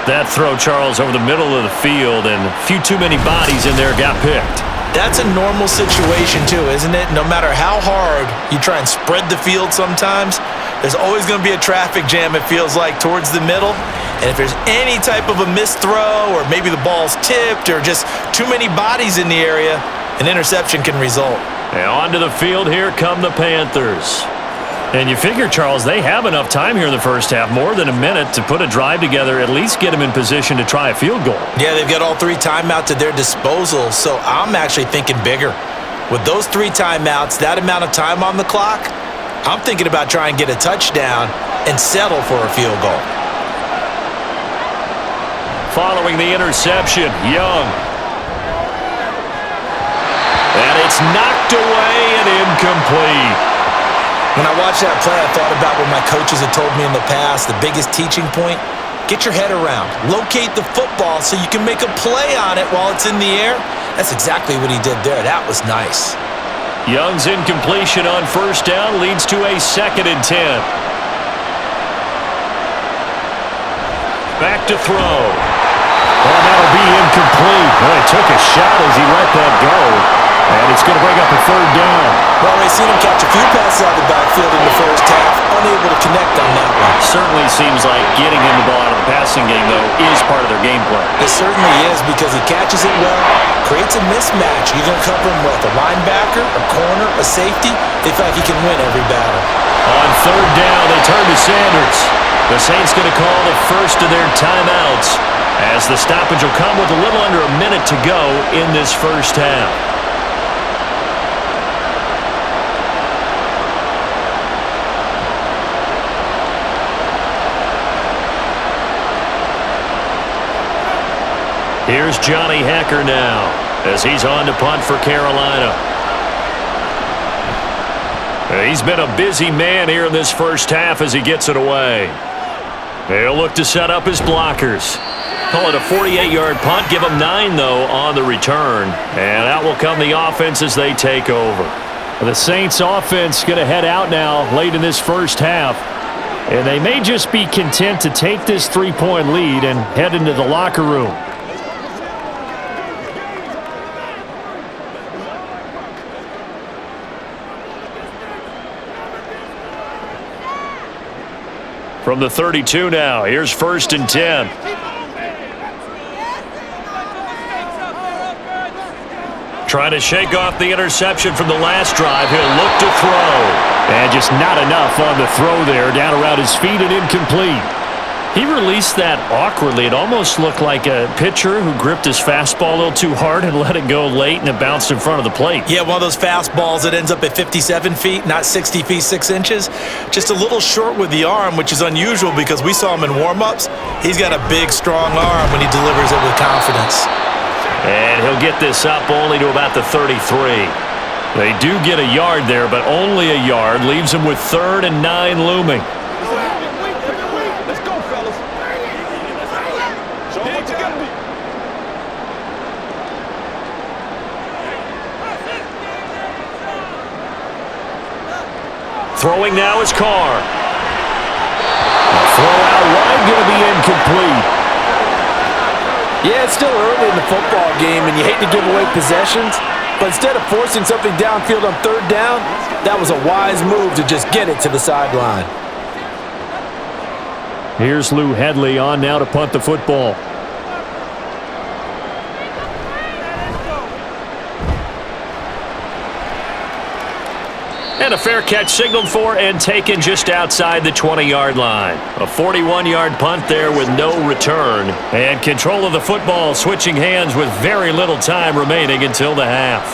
That throw, Charles, over the middle of the field, and a few too many bodies in there got picked. That's a normal situation too, isn't it? No matter how hard you try and spread the field sometimes, there's always going to be a traffic jam, it feels like, towards the middle. And if there's any type of a missed throw or maybe the ball's tipped or just too many bodies in the area, an interception can result. And onto the field, here come the Panthers. And you figure, Charles, they have enough time here in the first half, more than a minute, to put a drive together, at least get them in position to try a field goal. Yeah, they've got all 3 timeouts at their disposal, so I'm actually thinking bigger. With those 3 timeouts, that amount of time on the clock, I'm thinking about trying to get a touchdown and settle for a field goal. Following the interception, Young. And it's knocked away and incomplete. When I watched that play, I thought about what my coaches had told me in the past. The biggest teaching point, get your head around. Locate the football so you can make a play on it while it's in the air. That's exactly what he did there. That was nice. Young's incompletion on first down leads to a 2nd and 10. Back to throw. And that'll be incomplete. Well, he took a shot as he let that go. And it's going to bring up a 3rd down. Well, we've seen him catch a few passes out of the backfield in the first half. Unable to connect on that one. Certainly seems like getting him the ball out of the passing game, though, is part of their game plan. It certainly is because he catches it well, creates a mismatch. You're going to cover him with a linebacker, a corner, a safety. They feel like he can win every battle. On 3rd down, they turn to Sanders. The Saints going to call the first of their timeouts as the stoppage will come with a little under a minute to go in this first half. Here's Johnny Hecker now as he's on to punt for Carolina. He's been a busy man here in this first half as he gets it away. He'll look to set up his blockers. Call it a 48-yard punt. Give them 9, though, on the return. And out will come the offense as they take over. The Saints offense going to head out now late in this first half. And they may just be content to take this 3-point lead and head into the locker room. From the 32 now, here's 1st and 10. Trying to shake off the interception from the last drive. He'll look to throw. And just not enough on the throw there. Down around his feet and incomplete. He released that awkwardly. It almost looked like a pitcher who gripped his fastball a little too hard and let it go late, and it bounced in front of the plate. Yeah, one of those fastballs that ends up at 57 feet, not 60 feet, 6 inches. Just a little short with the arm, which is unusual because we saw him in warm-ups. He's got a big, strong arm when he delivers it with confidence. And he'll get this up only to about the 33. They do get a yard there, but only a yard. Leaves them with 3rd and 9 looming. Throwing now is Carr. A throw out wide, going to be incomplete. Yeah, it's still early in the football game, and you hate to give away possessions, but instead of forcing something downfield on 3rd down, that was a wise move to just get it to the sideline. Here's Lou Headley on now to punt the football. And a fair catch signaled for and taken just outside the 20-yard line. A 41-yard punt there with no return. And control of the football switching hands with very little time remaining until the half.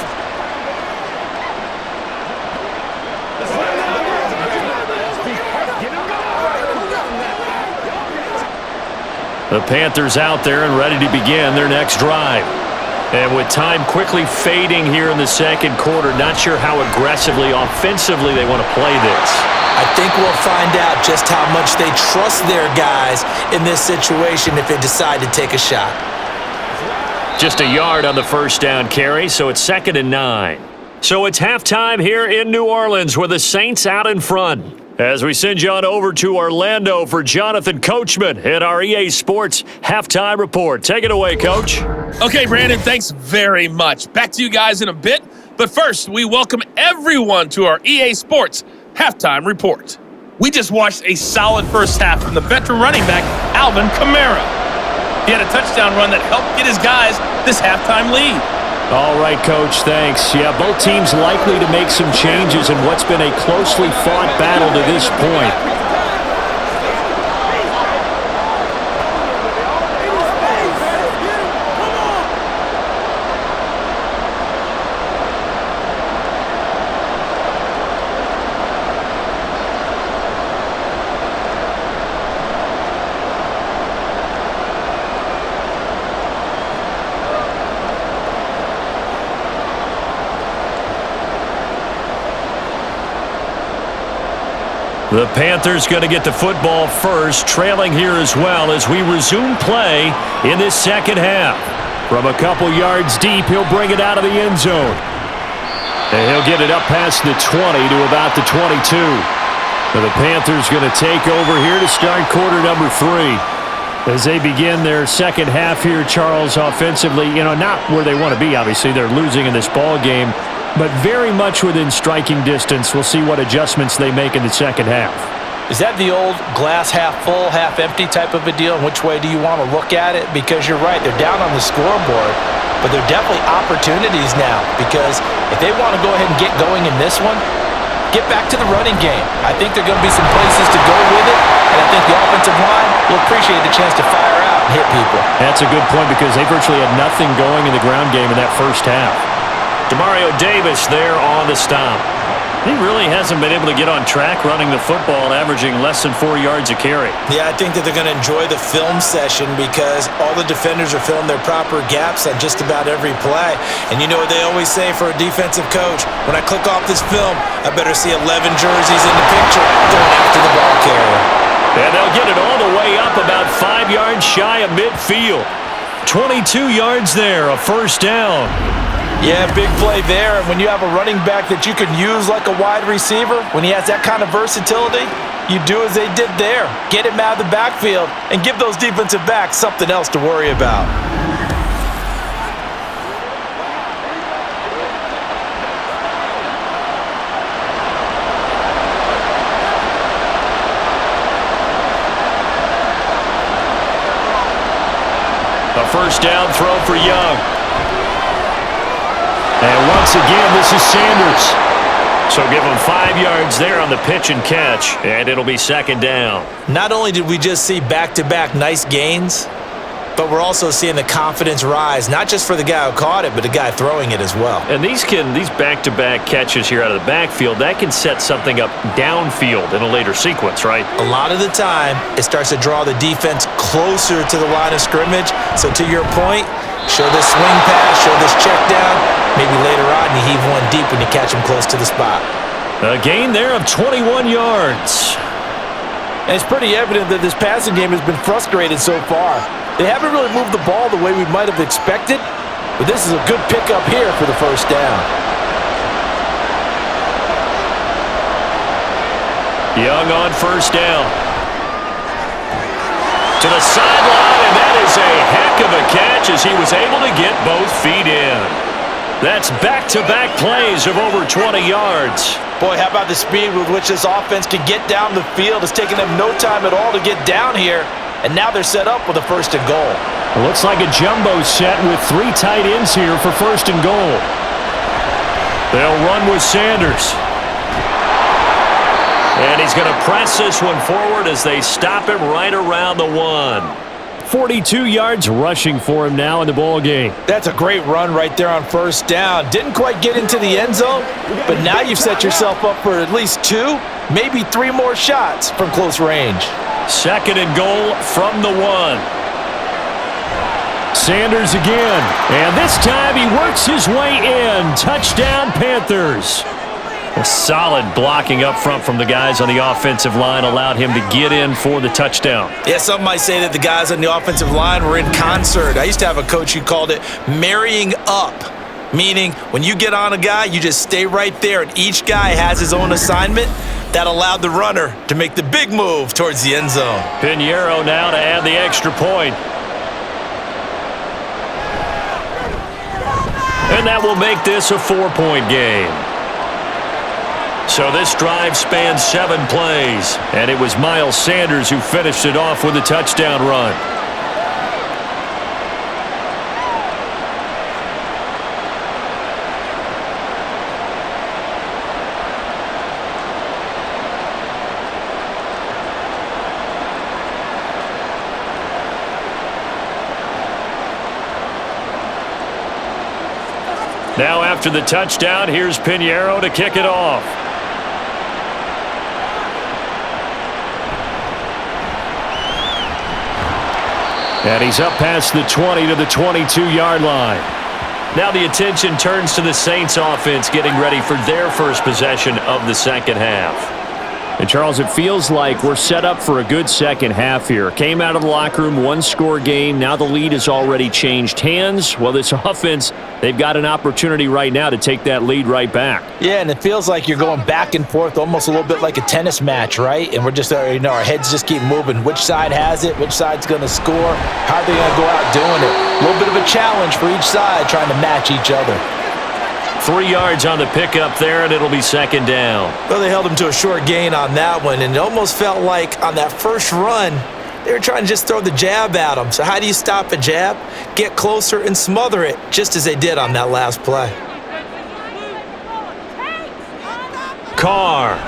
The Panthers out there and ready to begin their next drive. And with time quickly fading here in the second quarter, not sure how aggressively, offensively they want to play this. I think we'll find out just how much they trust their guys in this situation if they decide to take a shot. Just a yard on the first down carry, so it's 2nd and 9. So it's halftime here in New Orleans with the Saints out in front. As we send you on over to Orlando for Jonathan Coachman at our EA Sports Halftime Report. Take it away, Coach. Okay, Brandon, thanks very much. Back to you guys in a bit. But first, we welcome everyone to our EA Sports Halftime Report. We just watched a solid first half from the veteran running back, Alvin Kamara. He had a touchdown run that helped get his guys this halftime lead. All right, Coach, thanks. Yeah, both teams likely to make some changes in what's been a closely fought battle to this point. The Panthers going to get the football first, trailing here as well as we resume play in this second half. From a couple yards deep, he'll bring it out of the end zone. And he'll get it up past the 20 to about the 22. And the Panthers going to take over here to start quarter number 3. As they begin their second half here, Charles, offensively, not where they want to be, obviously. They're losing in this ball game. But very much within striking distance. We'll see what adjustments they make in the second half. Is that the old glass half full, half empty type of a deal? And which way do you want to look at it? Because you're right, they're down on the scoreboard, but they're definitely opportunities now. Because if they want to go ahead and get going in this one, get back to the running game. I think there are going to be some places to go with it, and I think the offensive line will appreciate the chance to fire out and hit people. That's a good point because they virtually had nothing going in the ground game in that first half. Demario Davis there on the stop. He really hasn't been able to get on track running the football and averaging less than 4 yards a carry. Yeah, I think that they're going to enjoy the film session because all the defenders are filling their proper gaps on just about every play. And you know what they always say for a defensive coach? When I click off this film, I better see 11 jerseys in the picture going after the ball carrier. And they'll get it all the way up about 5 yards shy of midfield. 22 yards there, a first down. Yeah, big play there. And when you have a running back that you can use like a wide receiver, when he has that kind of versatility, you do as they did there. Get him out of the backfield and give those defensive backs something else to worry about. A first down throw for Young. And once again, this is Sanders. So give him 5 yards there on the pitch and catch, and it'll be second down. Not only did we just see back-to-back nice gains, but we're also seeing the confidence rise, not just for the guy who caught it, but the guy throwing it as well. And these back-to-back catches here out of the backfield, that can set something up downfield in a later sequence, right? A lot of the time, it starts to draw the defense closer to the line of scrimmage. So to your point, show this swing pass, show this check down. Maybe later on you heave one deep when you catch him close to the spot. A gain there of 21 yards. And it's pretty evident that this passing game has been frustrated so far. They haven't really moved the ball the way we might have expected, but this is a good pickup here for the first down. Young on first down. To the sideline, and that is a heck of a catch as he was able to get both feet in. That's back-to-back plays of over 20 yards. Boy, how about the speed with which this offense can get down the field? It's taken them no time at all to get down here, and now they're set up with a first and goal. It looks like a jumbo set with 3 tight ends here for first and goal. They'll run with Sanders. And he's going to press this one forward as they stop him right around the 1. 42 yards rushing for him now in the ball game. That's a great run right there on first down. Didn't quite get into the end zone, but now you've set yourself up for at least 2, maybe 3 more shots from close range. Second and goal from the 1. Sanders again, and this time he works his way in. Touchdown, Panthers. A solid blocking up front from the guys on the offensive line allowed him to get in for the touchdown. Yeah, some might say that the guys on the offensive line were in concert. I used to have a coach who called it marrying up, meaning when you get on a guy, you just stay right there, and each guy has his own assignment. That allowed the runner to make the big move towards the end zone. Pinheiro now to add the extra point. And that will make this a 4-point game. So this drive spans 7 plays, and it was Miles Sanders who finished it off with a touchdown run. Now after the touchdown, here's Pinheiro to kick it off. And he's up past the 20 to the 22-yard line. Now the attention turns to the Saints offense getting ready for their first possession of the second half. And Charles, it feels like we're set up for a good second half here. Came out of the locker room, 1-score game. Now the lead has already changed hands. Well, this offense, they've got an opportunity right now to take that lead right back. Yeah, and it feels like you're going back and forth almost a little bit like a tennis match, right? And we're just, our heads just keep moving. Which side has it? Which side's going to score? How are they going to go out doing it? A little bit of a challenge for each side trying to match each other. 3 yards on the pickup there, and it'll be second down. Well, they held him to a short gain on that one, and it almost felt like on that first run, they were trying to just throw the jab at him. So how do you stop a jab? Get closer and smother it, just as they did on that last play. Carr.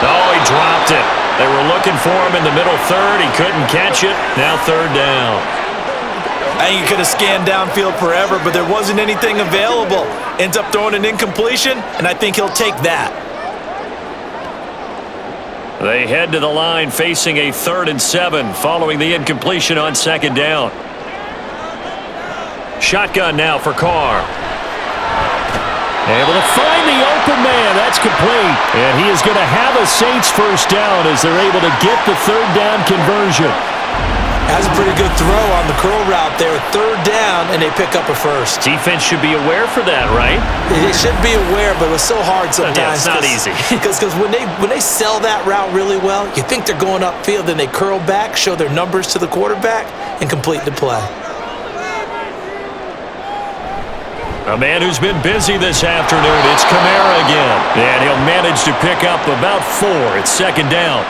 Oh, he dropped it. They were looking for him in the middle third. He couldn't catch it. Now third down. I think he could have scanned downfield forever, but there wasn't anything available. Ends up throwing an incompletion, and I think he'll take that. They head to the line facing a 3rd and 7 following the incompletion on second down. Shotgun now for Carr. Able to find the open man. That's complete. And he is going to have a Saints first down as they're able to get the third down conversion. Has a pretty good throw on the curl route there. Third down, and they pick up a first. Defense should be aware for that, right? They should be aware, but it was so hard sometimes. Yeah, it's not easy. Because when they sell that route really well, you think they're going upfield, then they curl back, show their numbers to the quarterback, and complete the play. A man who's been busy this afternoon. It's Kamara again. And he'll manage to pick up about 4. It's second down.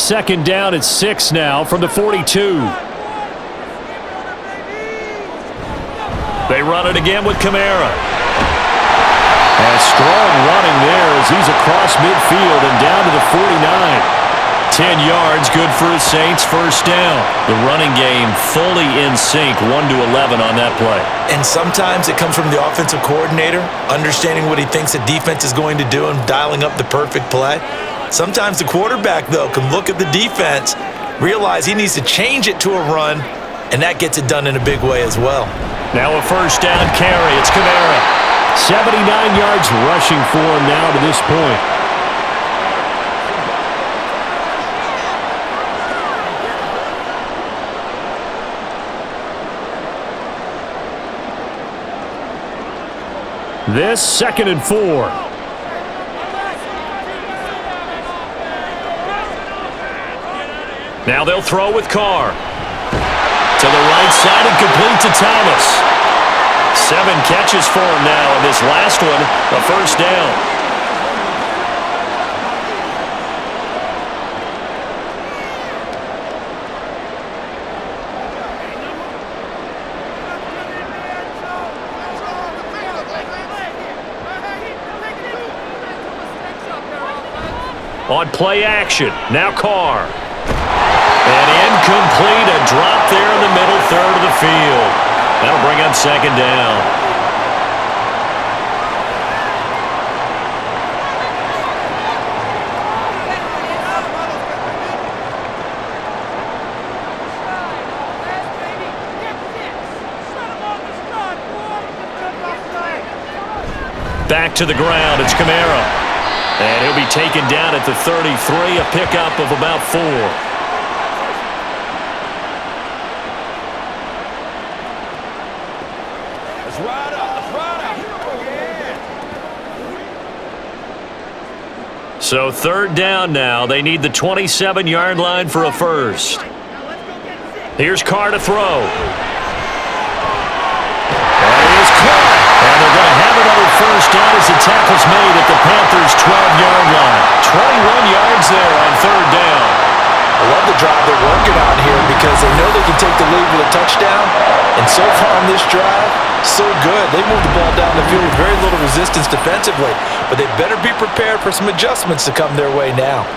second down at 6 now from the 42. They run it again with Kamara. And strong running there as he's across midfield and down to the 49. 10 yards, good for his Saints, first down. The running game fully in sync, 1-11 on that play. And sometimes it comes from the offensive coordinator, understanding what he thinks the defense is going to do and dialing up the perfect play. Sometimes the quarterback, though, can look at the defense, realize he needs to change it to a run, and that gets it done in a big way as well. Now a first down carry. It's Kamara. 79 yards rushing for him now to this point. This 2nd and 4. Now they'll throw with Carr. To the right side and complete to Thomas. 7 catches for him now, and this last one, a first down. On play action, now Carr. And incomplete, a drop there in the middle third of the field. That'll bring up second down. Back to the ground, it's Kamara. And he'll be taken down at the 33, a pickup of about 4. Let's ride up. So 3rd down now. They need the 27-yard line for a first. Here's Carr to throw. And he is caught. And they're going to have another first down as the tackle's made at the Panthers' 12-yard line. 21 yards there on 3rd down. I love the drive they're working on here because they know they can take the lead with a touchdown. And so far on this drive, so good. They moved the ball down the field with very little resistance defensively. But they better be prepared for some adjustments to come their way now.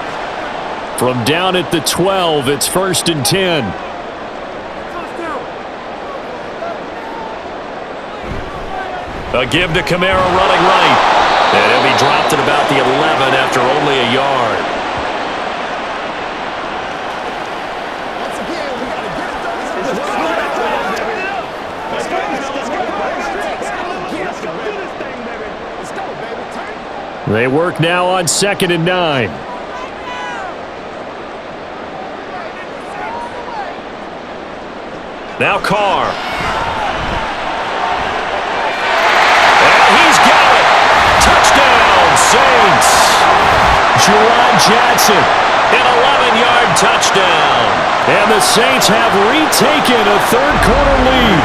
From down at the 12, it's 1st and 10. A give to Kamara running right. And he'll be dropped at about the 11 after only a yard. They work now on 2nd and 9. Now Carr. Saints. Juwan Johnson, an 11-yard touchdown. And the Saints have retaken a third-quarter lead.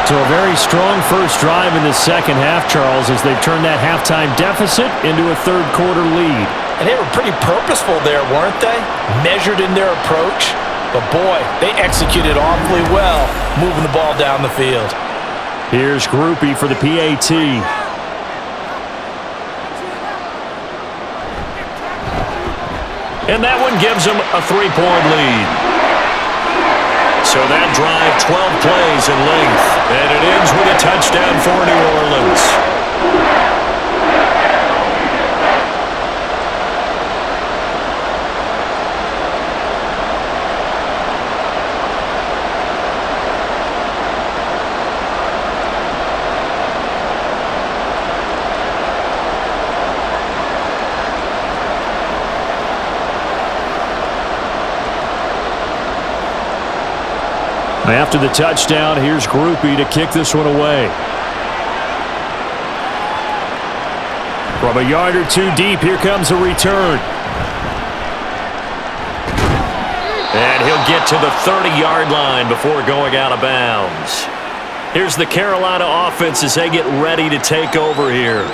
So a very strong first drive in the second half, Charles, as they've turned that halftime deficit into a third-quarter lead. And they were pretty purposeful there, weren't they? Measured in their approach. But boy, they executed awfully well, moving the ball down the field. Here's Groupie for the PAT. And that one gives them a 3-point lead. So that drive, 12 plays in length. And it ends with a touchdown for New Orleans. After the touchdown, here's Groupie to kick this one away. From a yard or two deep, here comes a return. And he'll get to the 30-yard line before going out of bounds. Here's the Carolina offense as they get ready to take over here.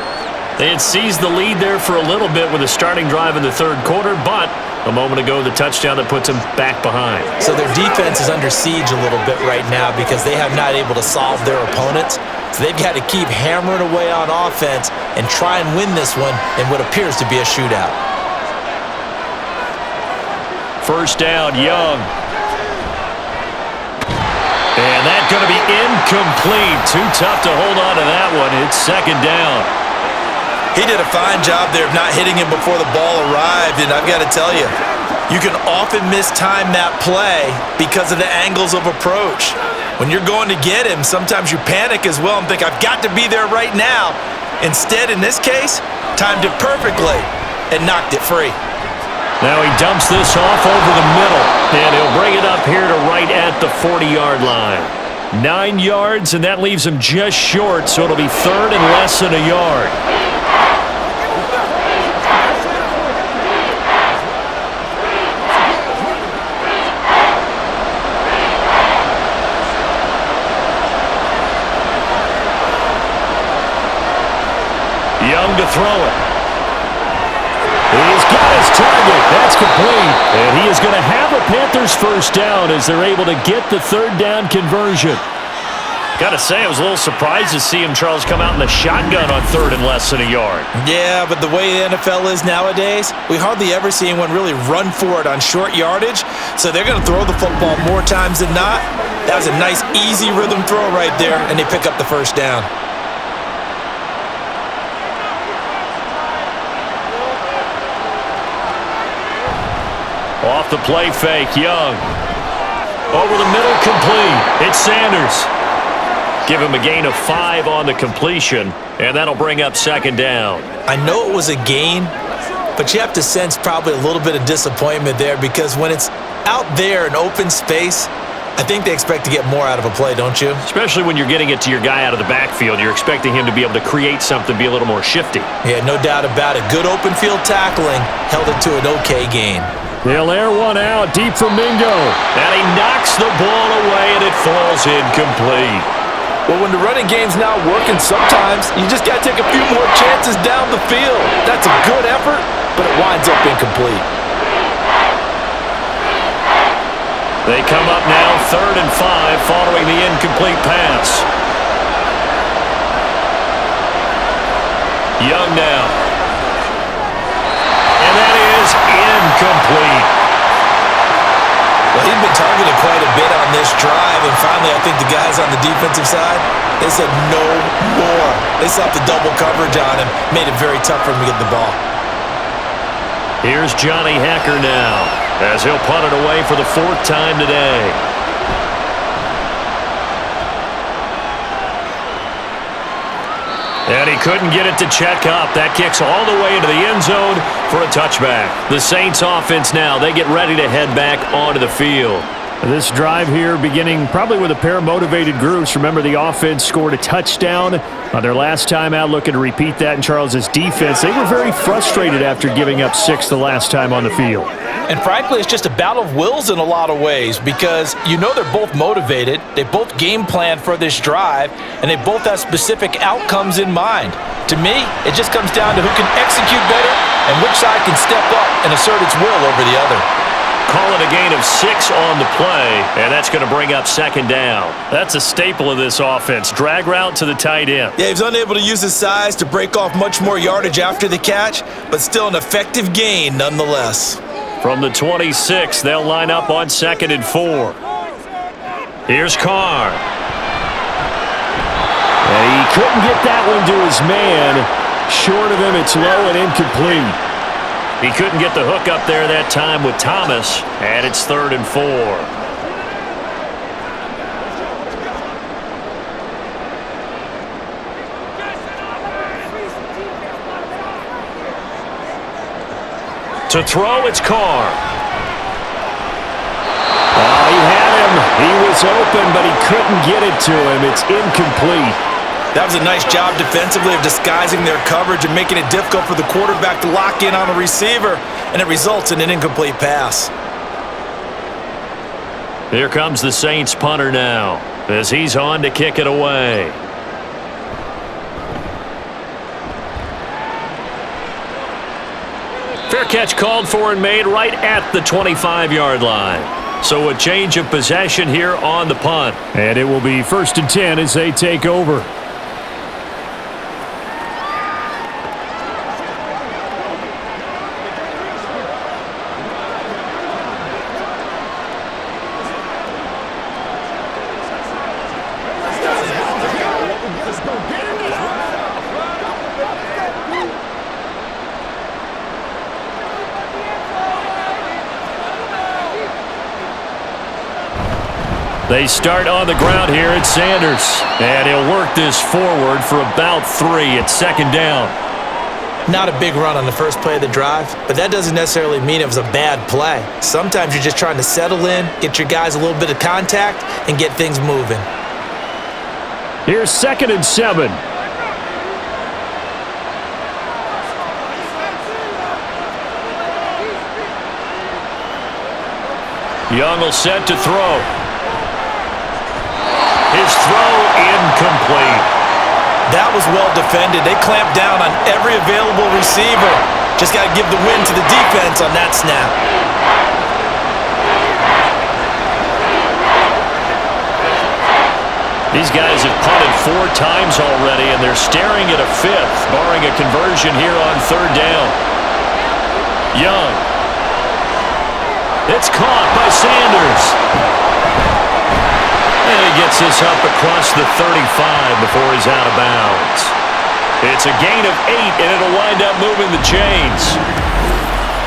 They had seized the lead there for a little bit with a starting drive in the third quarter, but A moment ago, the touchdown that puts them back behind. So their defense is under siege a little bit right now because they have not able to solve their opponents. So they've got to keep hammering away on offense and try and win this one in what appears to be a shootout. First down, Young. And that's going to be incomplete. Too tough to hold on to that one. It's second down. He did a fine job there of not hitting him before the ball arrived, and I've got to tell you, you can often mistime that play because of the angles of approach. When you're going to get him, sometimes you panic as well and think, I've got to be there right now. Instead, in this case, timed it perfectly and knocked it free. Now he dumps this off over the middle, and he'll bring it up here to right at the 40-yard line. 9 yards, and that leaves him just short, so it'll be third and less than a yard. Young to throw it. He's got his target. That's complete. And he is going to have a Panthers first down as they're able to get the third down conversion. Got to say, I was a little surprised to see him, Charles, come out in the shotgun on third and less than a yard. Yeah, but the way the NFL is nowadays, we hardly ever see anyone really run for it on short yardage. So they're going to throw the football more times than not. That was a nice, easy rhythm throw right there, and they pick up the first down. Off the play fake, Young. Over the middle, complete. It's Sanders. Give him a gain of 5 on the completion, and that'll bring up second down. I know it was a gain, but you have to sense probably a little bit of disappointment there because when it's out there in open space, I think they expect to get more out of a play, don't you? Especially when you're getting it to your guy out of the backfield. You're expecting him to be able to create something, be a little more shifty. Yeah, no doubt about it. Good open field tackling held it to an okay gain. They'll air one out deep for Mingo. And he knocks the ball away, and it falls incomplete. Well, when the running game's not working, sometimes you just got to take a few more chances down the field. That's a good effort, but it winds up incomplete. They come up now third and 5 following the incomplete pass. Young now. And that is incomplete. Well, he'd been targeted quite a bit on this drive, and finally I think the guys on the defensive side, they said no more. They slapped the double coverage on him, made it very tough for him to get the ball. Here's Johnny Hecker now, as he'll punt it away for the 4th time today. And he couldn't get it to check up. That kicks all the way into the end zone for a touchback. The Saints offense now, they get ready to head back onto the field. This drive here beginning probably with a pair of motivated groups. Remember, the offense scored a touchdown on their last time out, looking to repeat that in Charles's defense. They were very frustrated after giving up 6 the last time on the field. And frankly, it's just a battle of wills in a lot of ways because you know they're both motivated, they both game planned for this drive, and they both have specific outcomes in mind. To me, it just comes down to who can execute better and which side can step up and assert its will over the other. Call it a gain of 6 on the play, and that's going to bring up second down. That's a staple of this offense. Drag route to the tight end. Yeah, he was unable to use his size to break off much more yardage after the catch, but still an effective gain nonetheless. From the 26, they'll line up on 2nd and 4. Here's Carr. And he couldn't get that one to his man. Short of him, it's low and incomplete. He couldn't get the hook up there that time with Thomas, and it's 3rd and 4. To throw, it's Carr. Oh, he had him. He was open, but he couldn't get it to him. It's incomplete. That was a nice job defensively of disguising their coverage and making it difficult for the quarterback to lock in on a receiver, and it results in an incomplete pass. Here comes the Saints punter now, as he's on to kick it away. Fair catch called for and made right at the 25-yard line. So a change of possession here on the punt. And it will be 1st and 10 as they take over. They start on the ground here at Sanders. And he'll work this forward for about 3 at 2nd down. Not a big run on the first play of the drive, but that doesn't necessarily mean it was a bad play. Sometimes you're just trying to settle in, get your guys a little bit of contact, and get things moving. Here's 2nd and 7. Young will set to throw. His throw incomplete. That was well defended. They clamped down on every available receiver. Just got to give the win to the defense on that snap. These guys have punted 4 times already, and they're staring at a 5th, barring a conversion here on 3rd down. Young. It's caught by Sanders. And he gets this up across the 35 before he's out of bounds. It's a gain of 8, and it'll wind up moving the chains.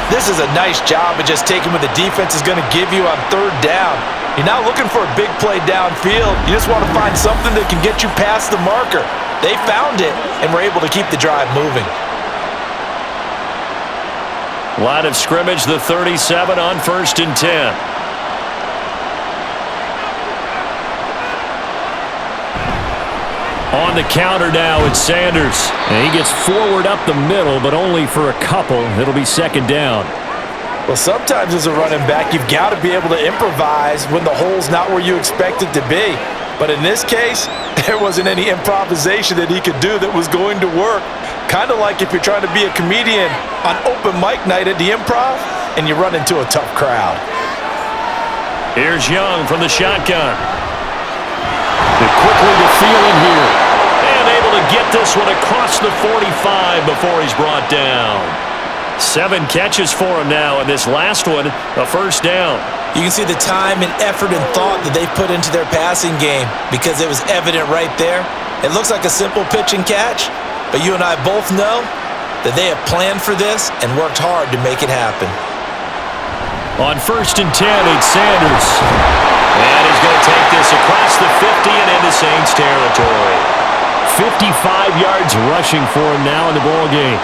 This is a nice job of just taking what the defense is going to give you on 3rd down. You're not looking for a big play downfield. You just want to find something that can get you past the marker. They found it and were able to keep the drive moving. Line of scrimmage, the 37 on 1st and 10. On the counter now, it's Sanders. And he gets forward up the middle, but only for a couple. It'll be 2nd down. Well, sometimes as a running back, you've got to be able to improvise when the hole's not where you expect it to be. But in this case, there wasn't any improvisation that he could do that was going to work. Kind of like if you're trying to be a comedian on open mic night at the Improv and you run into a tough crowd. Here's Young from the shotgun. They're quickly to Thielen here. And able to get this one across the 45 before he's brought down. 7 catches for him now, and this last one, a 1st down. You can see the time and effort and thought that they've put into their passing game because it was evident right there. It looks like a simple pitch and catch, but you and I both know that they have planned for this and worked hard to make it happen. On 1st and 10, it's Sanders. And he's going to take this across the 50 and into Saints territory. 55 yards rushing for him now in the ball game.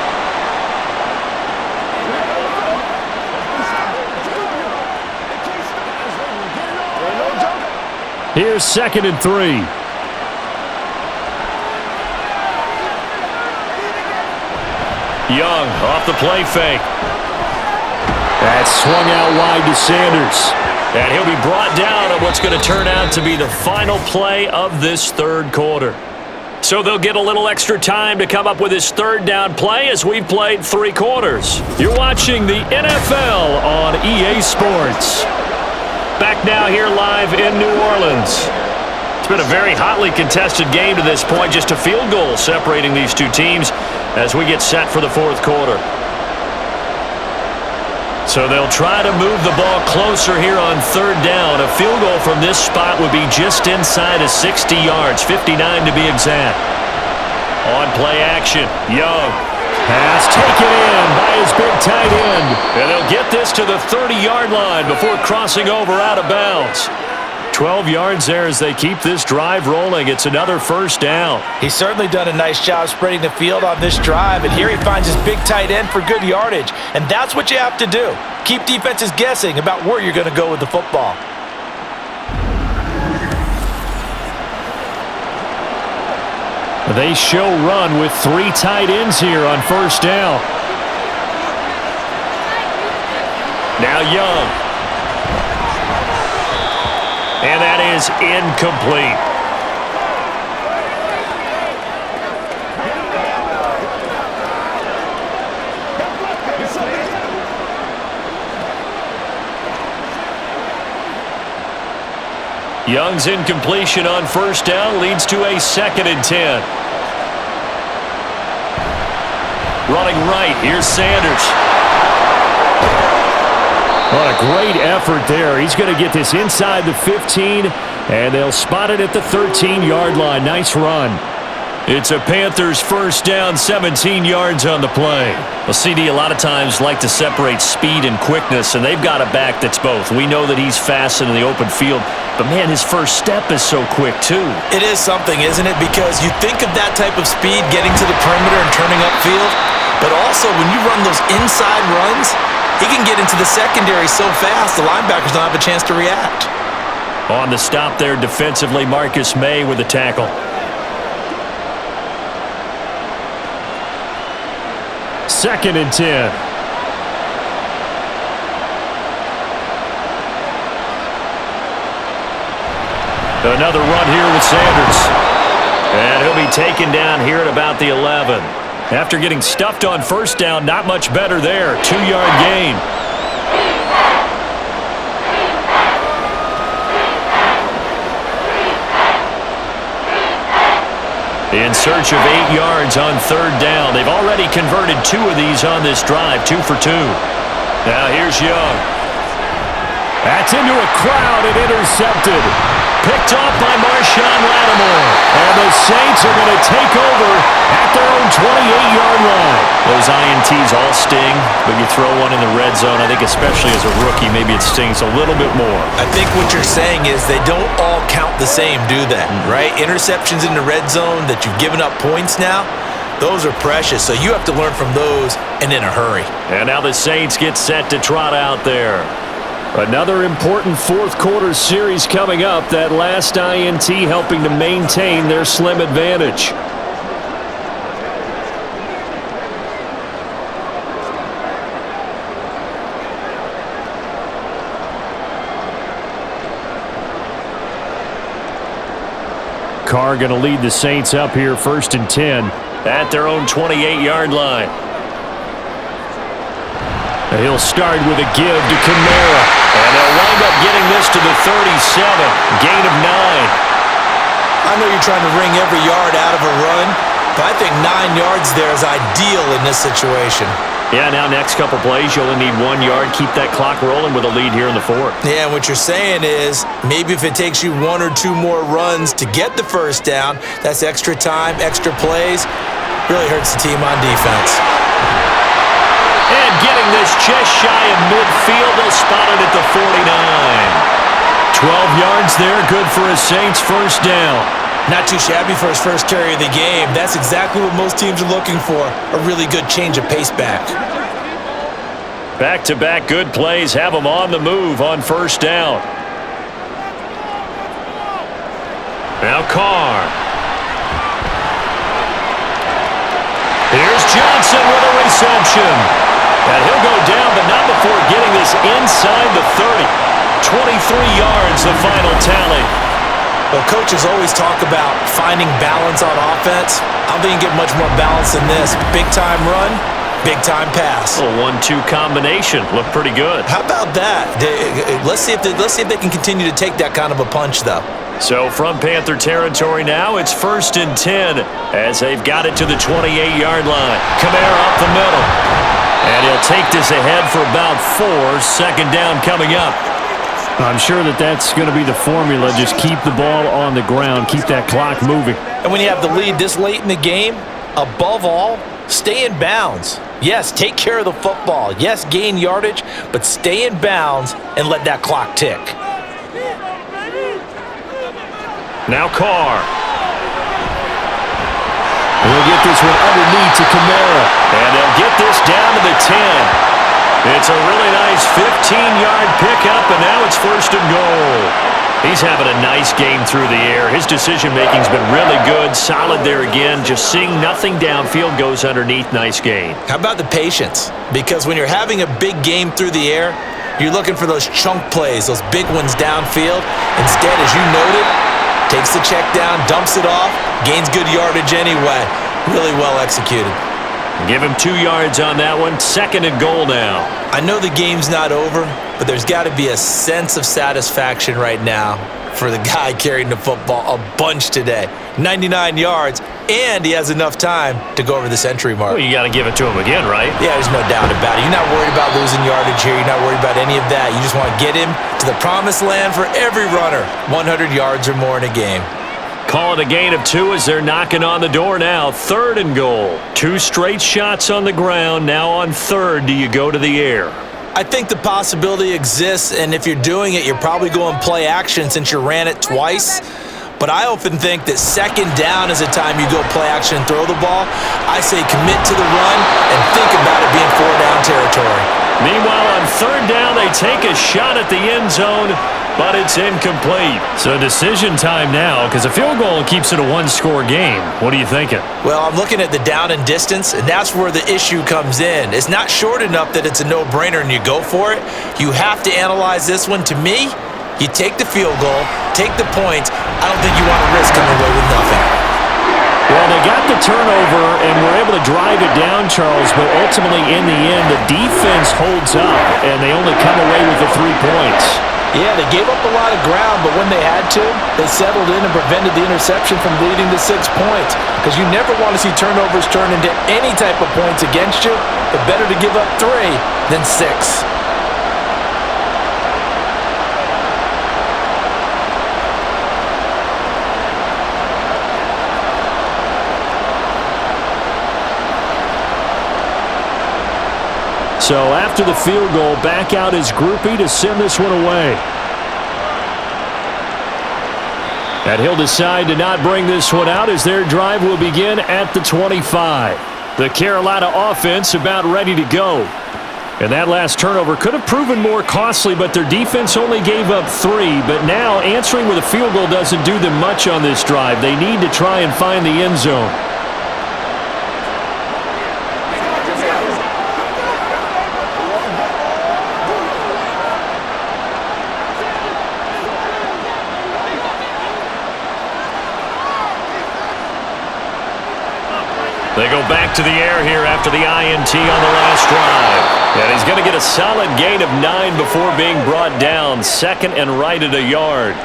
Here's 2nd and 3. Young off the play fake. That's swung out wide to Sanders. And he'll be brought down on what's going to turn out to be the final play of this 3rd quarter. So they'll get a little extra time to come up with his 3rd down play as we've played 3 quarters. You're watching the NFL on EA Sports. Back now here live in New Orleans. It's been a very hotly contested game to this point. Just a field goal separating these two teams as we get set for the 4th quarter. So they'll try to move the ball closer here on 3rd down. A field goal from this spot would be just inside of 60 yards, 59 to be exact. On play action, Young. Pass taken in by his big tight end. And they'll get this to the 30-yard line before crossing over out of bounds. 12 yards there as they keep this drive rolling. It's another 1st down. He's certainly done a nice job spreading the field on this drive, and here he finds his big tight end for good yardage. And that's what you have to do. Keep defenses guessing about where you're going to go with the football. They show run with 3 tight ends here on 1st down. Now Young. And that is incomplete. Young's incompletion on first down leads to a 2nd and 10. Running right, here's Sanders. What a great effort there. He's going to get this inside the 15, and they'll spot it at the 13-yard line. Nice run. It's a Panthers first down, 17 yards on the play. Well, CD a lot of times like to separate speed and quickness, and they've got a back that's both. We know that he's fast in the open field, but, man, his first step is so quick, too. It is something, isn't it? Because you think of that type of speed getting to the perimeter and turning upfield, but also when you run those inside runs, he can get into the secondary so fast the linebackers don't have a chance to react. On the stop there defensively, Marcus May with a tackle. 2nd and 10. Another run here with Sanders. And he'll be taken down here at about the 11. After getting stuffed on first down, not much better there. 2-yard gain. In search of 8 yards on third down. They've already converted 2 of these on this drive, 2 for 2. Now here's Young. That's into a crowd and intercepted. Picked off by Marshawn Lattimore. And the Saints are going to take over at their own 28-yard line. Those INTs all sting, but you throw one in the red zone, I think especially as a rookie, maybe it stings a little bit more. I think what you're saying is they don't all count the same, do they? Right? Interceptions in the red zone that you've given up points now, those are precious. So you have to learn from those and in a hurry. And now the Saints get set to trot out there. Another important fourth-quarter series coming up. That last INT helping to maintain their slim advantage. Carr going to lead the Saints up here, 1st and 10. At their own 28-yard line. He'll start with a give to Kamara. And they'll wind up getting this to the 37. Gain of 9. I know you're trying to wring every yard out of a run, but I think 9 yards there is ideal in this situation. Yeah, now next couple plays, you only need 1 yard. Keep that clock rolling with a lead here in the 4th. Yeah, and what you're saying is maybe if it takes you 1 or 2 more runs to get the first down, that's extra time, extra plays, really hurts the team on defense. And getting this just shy of midfield, they'll spot it at the 49. 12 yards there, good for a Saints first down. Not too shabby for his first carry of the game. That's exactly what most teams are looking for, a really good change of pace back. Back-to-back good plays have them on the move on first down. Now Carr. Here's Johnson with a reception. And he'll go down, but not before getting this inside the 30. 23 yards, the final tally. Well, coaches always talk about finding balance on offense. I don't think you get much more balance than this. Big-time run, big-time pass. A 1-2 combination. Looked pretty good. How about that? Let's see if they can continue to take that kind of a punch, though. So from Panther territory now, it's 1st and 10 as they've got it to the 28-yard line. Kamara up the middle. And he'll take this ahead for about 4. 2nd down coming up. I'm sure that's going to be the formula. Just keep the ball on the ground. Keep that clock moving. And when you have the lead this late in the game, above all, stay in bounds. Yes, take care of the football. Yes, gain yardage, but stay in bounds and let that clock tick. Now Carr. We'll get this one underneath to Kamara. And they'll get this down to the 10. It's a really nice 15-yard pickup, and now it's 1st and goal. He's having a nice game through the air. His decision-making's been really good. Solid there again. Just seeing nothing downfield, goes underneath. Nice gain. How about the patience? Because when you're having a big game through the air, you're looking for those chunk plays, those big ones downfield. Instead, as you noted, takes the check down, dumps it off, gains good yardage anyway. Really well executed. Give him 2 yards on that one. 2nd and goal now. I know the game's not over, but there's got to be a sense of satisfaction right now for the guy carrying the football a bunch today. 99 yards, and he has enough time to go over the century mark. Well, you got to give it to him again, right? Yeah, there's no doubt about it. You're not worried about losing yardage here. You're not worried about any of that. You just want to get him to the promised land for every runner. 100 yards or more in a game. Call it a gain of 2 as they're knocking on the door now. 3rd and goal. 2 straight shots on the ground. Now on 3rd, do you go to the air? I think the possibility exists, and if you're doing it, you're probably going play action since you ran it twice. But I often think that 2nd down is a time you go play action and throw the ball. I say commit to the run and think about it being 4-down territory. Meanwhile, on 3rd down, they take a shot at the end zone, but it's incomplete. So decision time now, because a field goal keeps it a 1-score game. What are you thinking? Well, I'm looking at the down and distance, and that's where the issue comes in. It's not short enough that it's a no-brainer and you go for it. You have to analyze this one. To me, you take the field goal, take the points. I don't think you want to risk coming away with nothing. Well, they got the turnover and were able to drive it down, Charles, but ultimately in the end, the defense holds up, and they only come away with the 3 points. Yeah, they gave up a lot of ground, but when they had to, they settled in and prevented the interception from leading to 6 points. Because you never want to see turnovers turn into any type of points against you, but better to give up 3 than 6. So after the field goal, back out is Groupie to send this one away. And he'll decide to not bring this one out as their drive will begin at the 25. The Carolina offense about ready to go. And that last turnover could have proven more costly, but their defense only gave up 3. But now answering with a field goal doesn't do them much on this drive. They need to try and find the end zone. They go back to the air here after the INT on the last drive. And he's going to get a solid gain of 9 before being brought down. 2nd and right at a yard.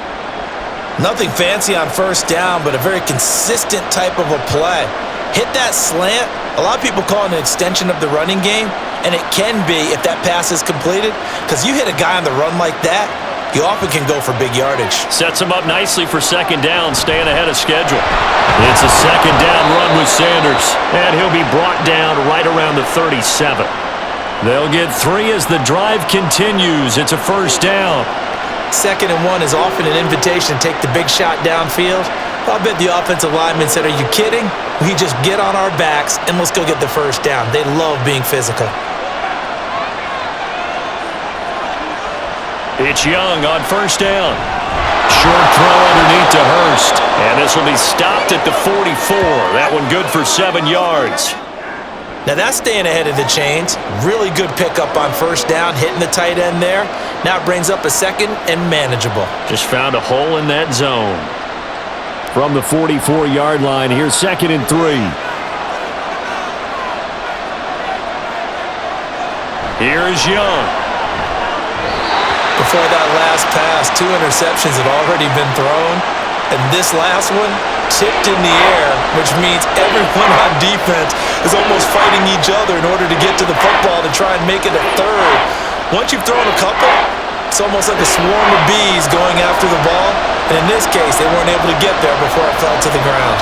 Nothing fancy on 1st down, but a very consistent type of a play. Hit that slant. A lot of people call it an extension of the running game, and it can be if that pass is completed, because you hit a guy on the run like that, you often can go for big yardage. Sets him up nicely for 2nd down, staying ahead of schedule. It's a 2nd down run with Sanders, and he'll be brought down right around the 37. They'll get 3 as the drive continues. It's a 1st down. 2nd and 1 is often an invitation to take the big shot downfield. I'll bet the offensive lineman said, "Are you kidding? We just get on our backs and let's go get the 1st down." They love being physical. It's Young on 1st down. Short throw underneath to Hurst. And this will be stopped at the 44. That one good for 7 yards. Now that's staying ahead of the chains. Really good pickup on 1st down, hitting the tight end there. Now it brings up a 2nd and manageable. Just found a hole in that zone. From the 44-yard line, here's 2nd and 3. Here's Young. Before that last pass, 2 interceptions had already been thrown. And this last one tipped in the air, which means everyone on defense is almost fighting each other in order to get to the football to try and make it a 3rd. Once you've thrown a couple, it's almost like a swarm of bees going after the ball. And in this case, they weren't able to get there before it fell to the ground.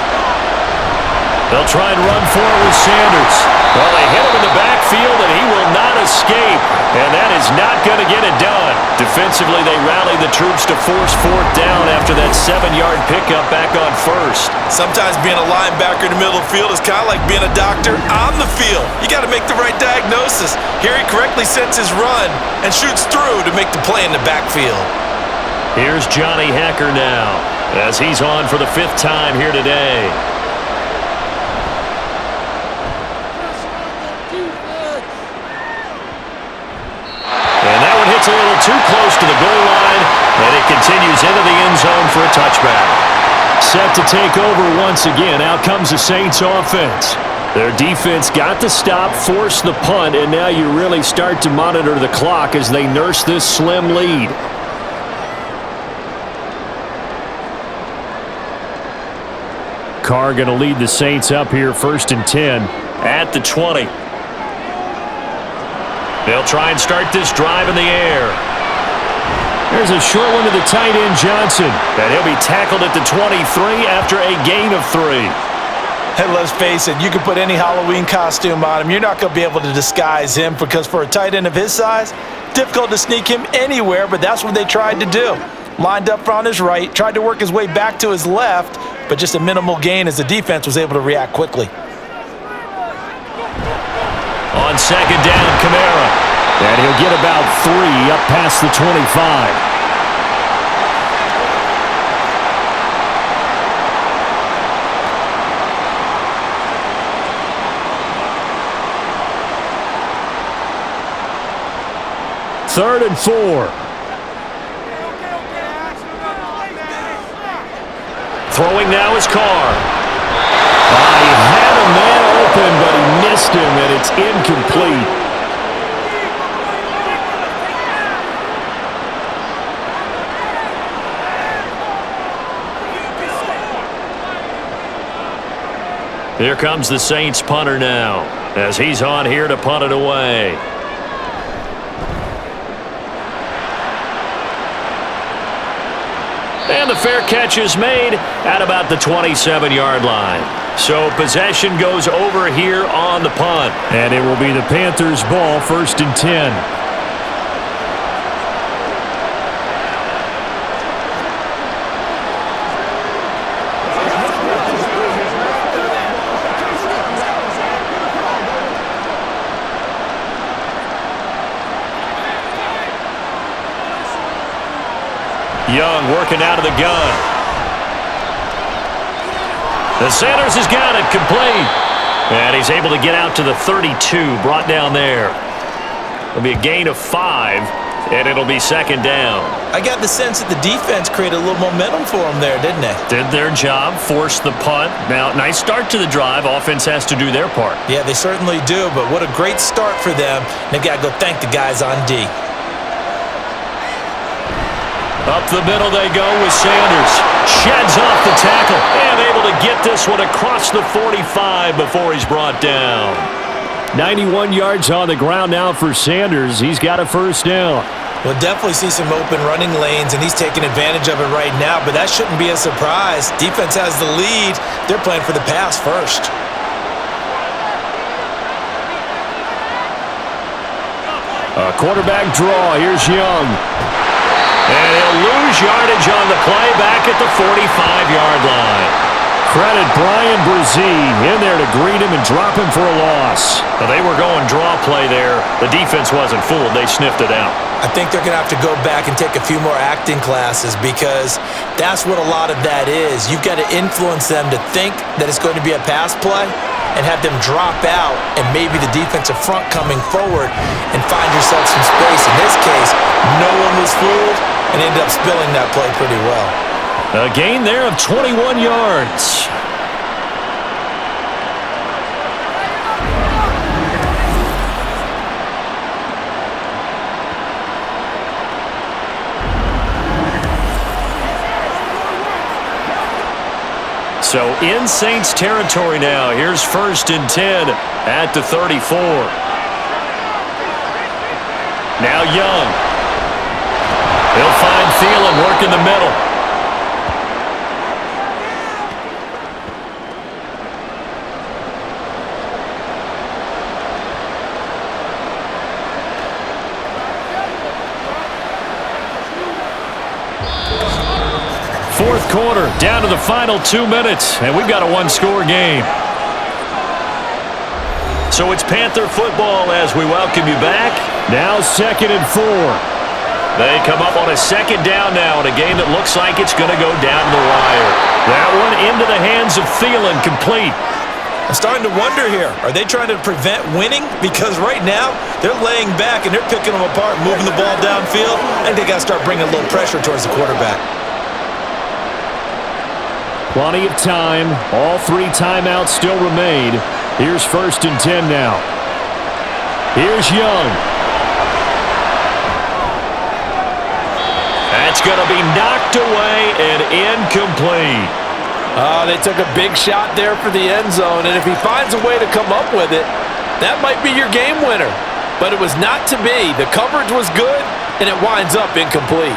They'll try and run for it with Sanders. Well, they hit him in the backfield, and he will not escape. And that is not going to get it done. Defensively, they rallied the troops to force 4th down after that 7-yard pickup back on 1st. Sometimes being a linebacker in the middle of the field is kind of like being a doctor on the field. You got to make the right diagnosis. Here he correctly sets his run and shoots through to make the play in the backfield. Here's Johnny Hecker now as he's on for the 5th time here today. It's a little too close to the goal line, and it continues into the end zone for a touchback. Set to take over once again. Out comes the Saints offense. Their defense got the stop, forced the punt, and now you really start to monitor the clock as they nurse this slim lead. Carr going to lead the Saints up here, 1st and 10. At the 20. They'll try and start this drive in the air. There's a short one to the tight end, Johnson. And he'll be tackled at the 23 after a gain of 3. And let's face it, you can put any Halloween costume on him. You're not going to be able to disguise him because for a tight end of his size, difficult to sneak him anywhere, but that's what they tried to do. Lined up on his right, tried to work his way back to his left, but just a minimal gain as the defense was able to react quickly. On 2nd down, Kamara. And he'll get about 3 up past the 25. Third and 4. Throwing now is Carr. He had a man open, but he missed him, and it's incomplete. Here comes the Saints punter now, as he's on here to punt it away. And the fair catch is made at about the 27-yard line. So possession goes over here on the punt. And it will be the Panthers' ball, 1st and 10. Young working out of the gun. The Sanders has got it complete. And he's able to get out to the 32, brought down there. It'll be a gain of 5, and it'll be 2nd down. I got the sense that the defense created a little momentum for them there, didn't they? Did their job, forced the punt. Now, nice start to the drive. Offense has to do their part. Yeah, they certainly do, but what a great start for them. They've got to go thank the guys on D. Up the middle they go with Sanders. Sheds off the tackle and able to get this one across the 45 before he's brought down. 91 yards on the ground now for Sanders. He's got a 1st down. We'll definitely see some open running lanes, and he's taking advantage of it right now, but that shouldn't be a surprise. Defense has the lead. They're playing for the pass first. A quarterback draw. Here's Young. And he'll lose yardage on the play back at the 45-yard line. Credit Brian Brzee in there to greet him and drop him for a loss. Well, they were going draw play there. The defense wasn't fooled. They sniffed it out. I think they're going to have to go back and take a few more acting classes because that's what a lot of that is. You've got to influence them to think that it's going to be a pass play and have them drop out and maybe the defensive front coming forward and find yourself some space. In this case, no one was fooled and ended up spilling that play pretty well. A gain there of 21 yards. So in Saints territory now. Here's 1st and 10 at the 34. Now Young. He'll find Thielen working the middle. Fourth quarter, down to the final 2 minutes, and we've got a one-score game. So it's Panther football as we welcome you back. Now 2nd and 4. They come up on a 2nd down now in a game that looks like it's going to go down the wire. That one into the hands of Thielen, complete. I'm starting to wonder here, are they trying to prevent winning? Because right now, they're laying back and they're picking them apart, moving the ball downfield. I think they got to start bringing a little pressure towards the quarterback. Plenty of time. All 3 timeouts still remain. Here's 1st and 10 now. Here's Young. That's going to be knocked away and incomplete. They took a big shot there for the end zone, and if he finds a way to come up with it, that might be your game winner. But it was not to be. The coverage was good, and it winds up incomplete.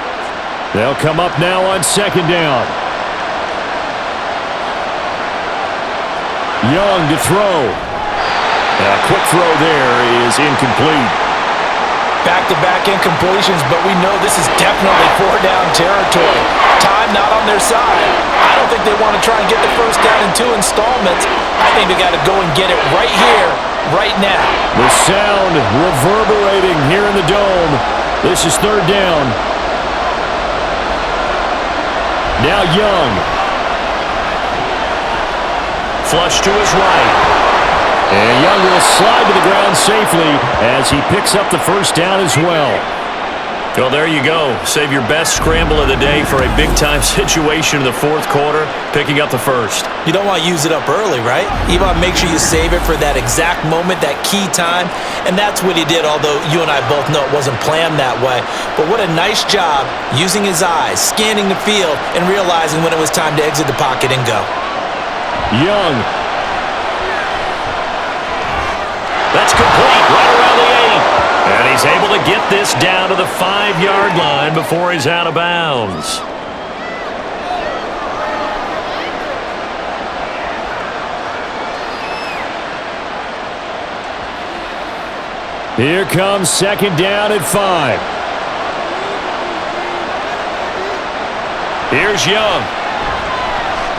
They'll come up now on second down. Young to throw. A quick throw there is incomplete. Back-to-back incompletions, but we know this is definitely four-down territory. Time not on their side. I don't think they want to try and get the first down in 2 installments. I think they got to go and get it right here, right now. The sound reverberating here in the dome. This is third down. Now Young. Flush to his right. And Young will slide to the ground safely as he picks up the first down as well. Well, there you go. Save your best scramble of the day for a big-time situation in the fourth quarter, picking up the first. You don't want to use it up early, right? You want to make sure you save it for that exact moment, that key time, and that's what he did, although you and I both know it wasn't planned that way. But what a nice job using his eyes, scanning the field, and realizing when it was time to exit the pocket and go. Young. That's complete, right around the 8. And he's able to get this down to the 5-yard line before he's out of bounds. Here comes second down at 5. Here's Young.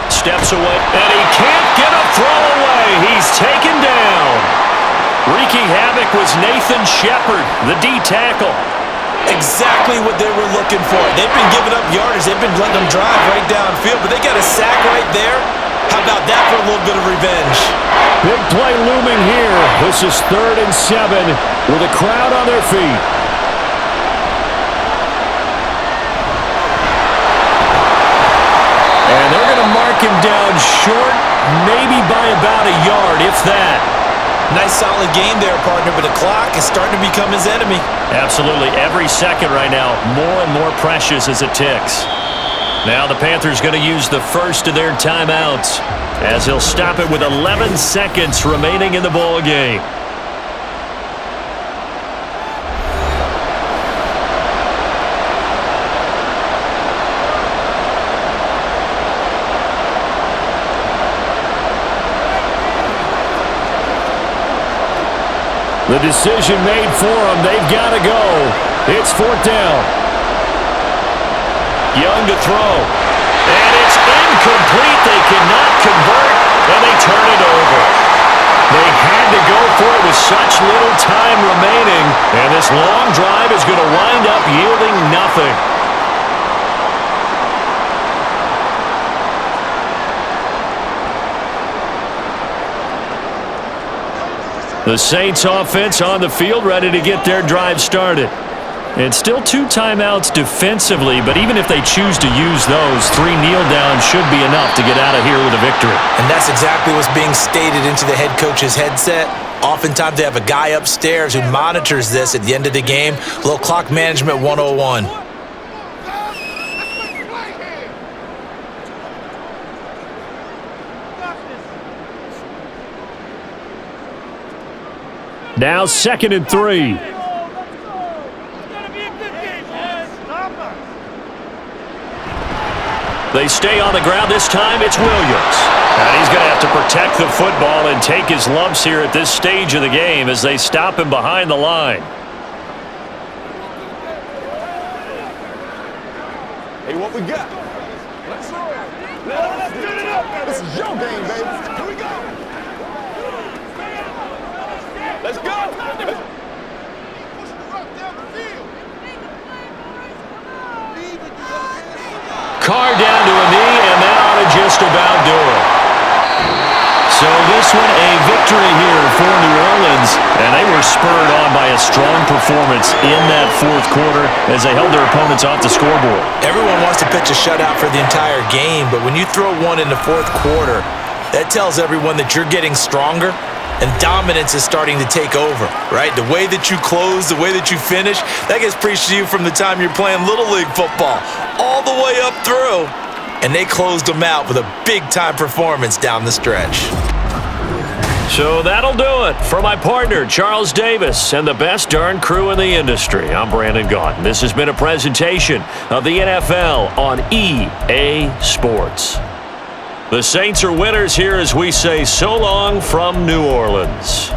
Steps away, and he can't get a throw away. He's taken down. Wreaking havoc was Nathan Shepard, the D-tackle. Exactly what they were looking for. They've been giving up yardage. They've been letting them drive right downfield, but they got a sack right there. How about that for a little bit of revenge? Big play looming here. This is 3rd and 7 with a crowd on their feet. And they're going to mark him down short, maybe by about a yard, if that. Nice solid game there, partner, but the clock is starting to become his enemy. Absolutely. Every second right now, more and more precious as it ticks. Now the Panthers going to use the first of their timeouts as he'll stop it with 11 seconds remaining in the ball game. The decision made for them. They've got to go. It's 4th down. Young to throw. And it's incomplete. They cannot convert, and they turn it over. They had to go for it with such little time remaining, and this long drive is going to wind up yielding nothing. The Saints offense on the field ready to get their drive started. And still 2 timeouts defensively, but even if they choose to use those, 3 kneel downs should be enough to get out of here with a victory. And that's exactly what's being stated into the head coach's headset. Oftentimes they have a guy upstairs who monitors this at the end of the game. A little clock management 101. Now 2nd and 3. They stay on the ground. This time it's Williams. And he's going to have to protect the football and take his lumps here at this stage of the game as they stop him behind the line. Hey, what we got? Let's roll. Let's get it up. This is your game, baby. Here we go. Let's go. Carr down to a knee, and that ought to just about do it. So this one a victory here for New Orleans, and they were spurred on by a strong performance in that fourth quarter as they held their opponents off the scoreboard. Everyone wants to pitch a shutout for the entire game, but when you throw one in the fourth quarter, that tells everyone that you're getting stronger and dominance is starting to take over, right? The way that you close, the way that you finish, that gets preached to you from the time you're playing Little League football all the way up through. and they closed them out with a big-time performance down the stretch. So that'll do it for my partner, Charles Davis, and the best darn crew in the industry. I'm Brandon Gaudin. This has been a presentation of the NFL on EA Sports. The Saints are winners here as we say so long from New Orleans.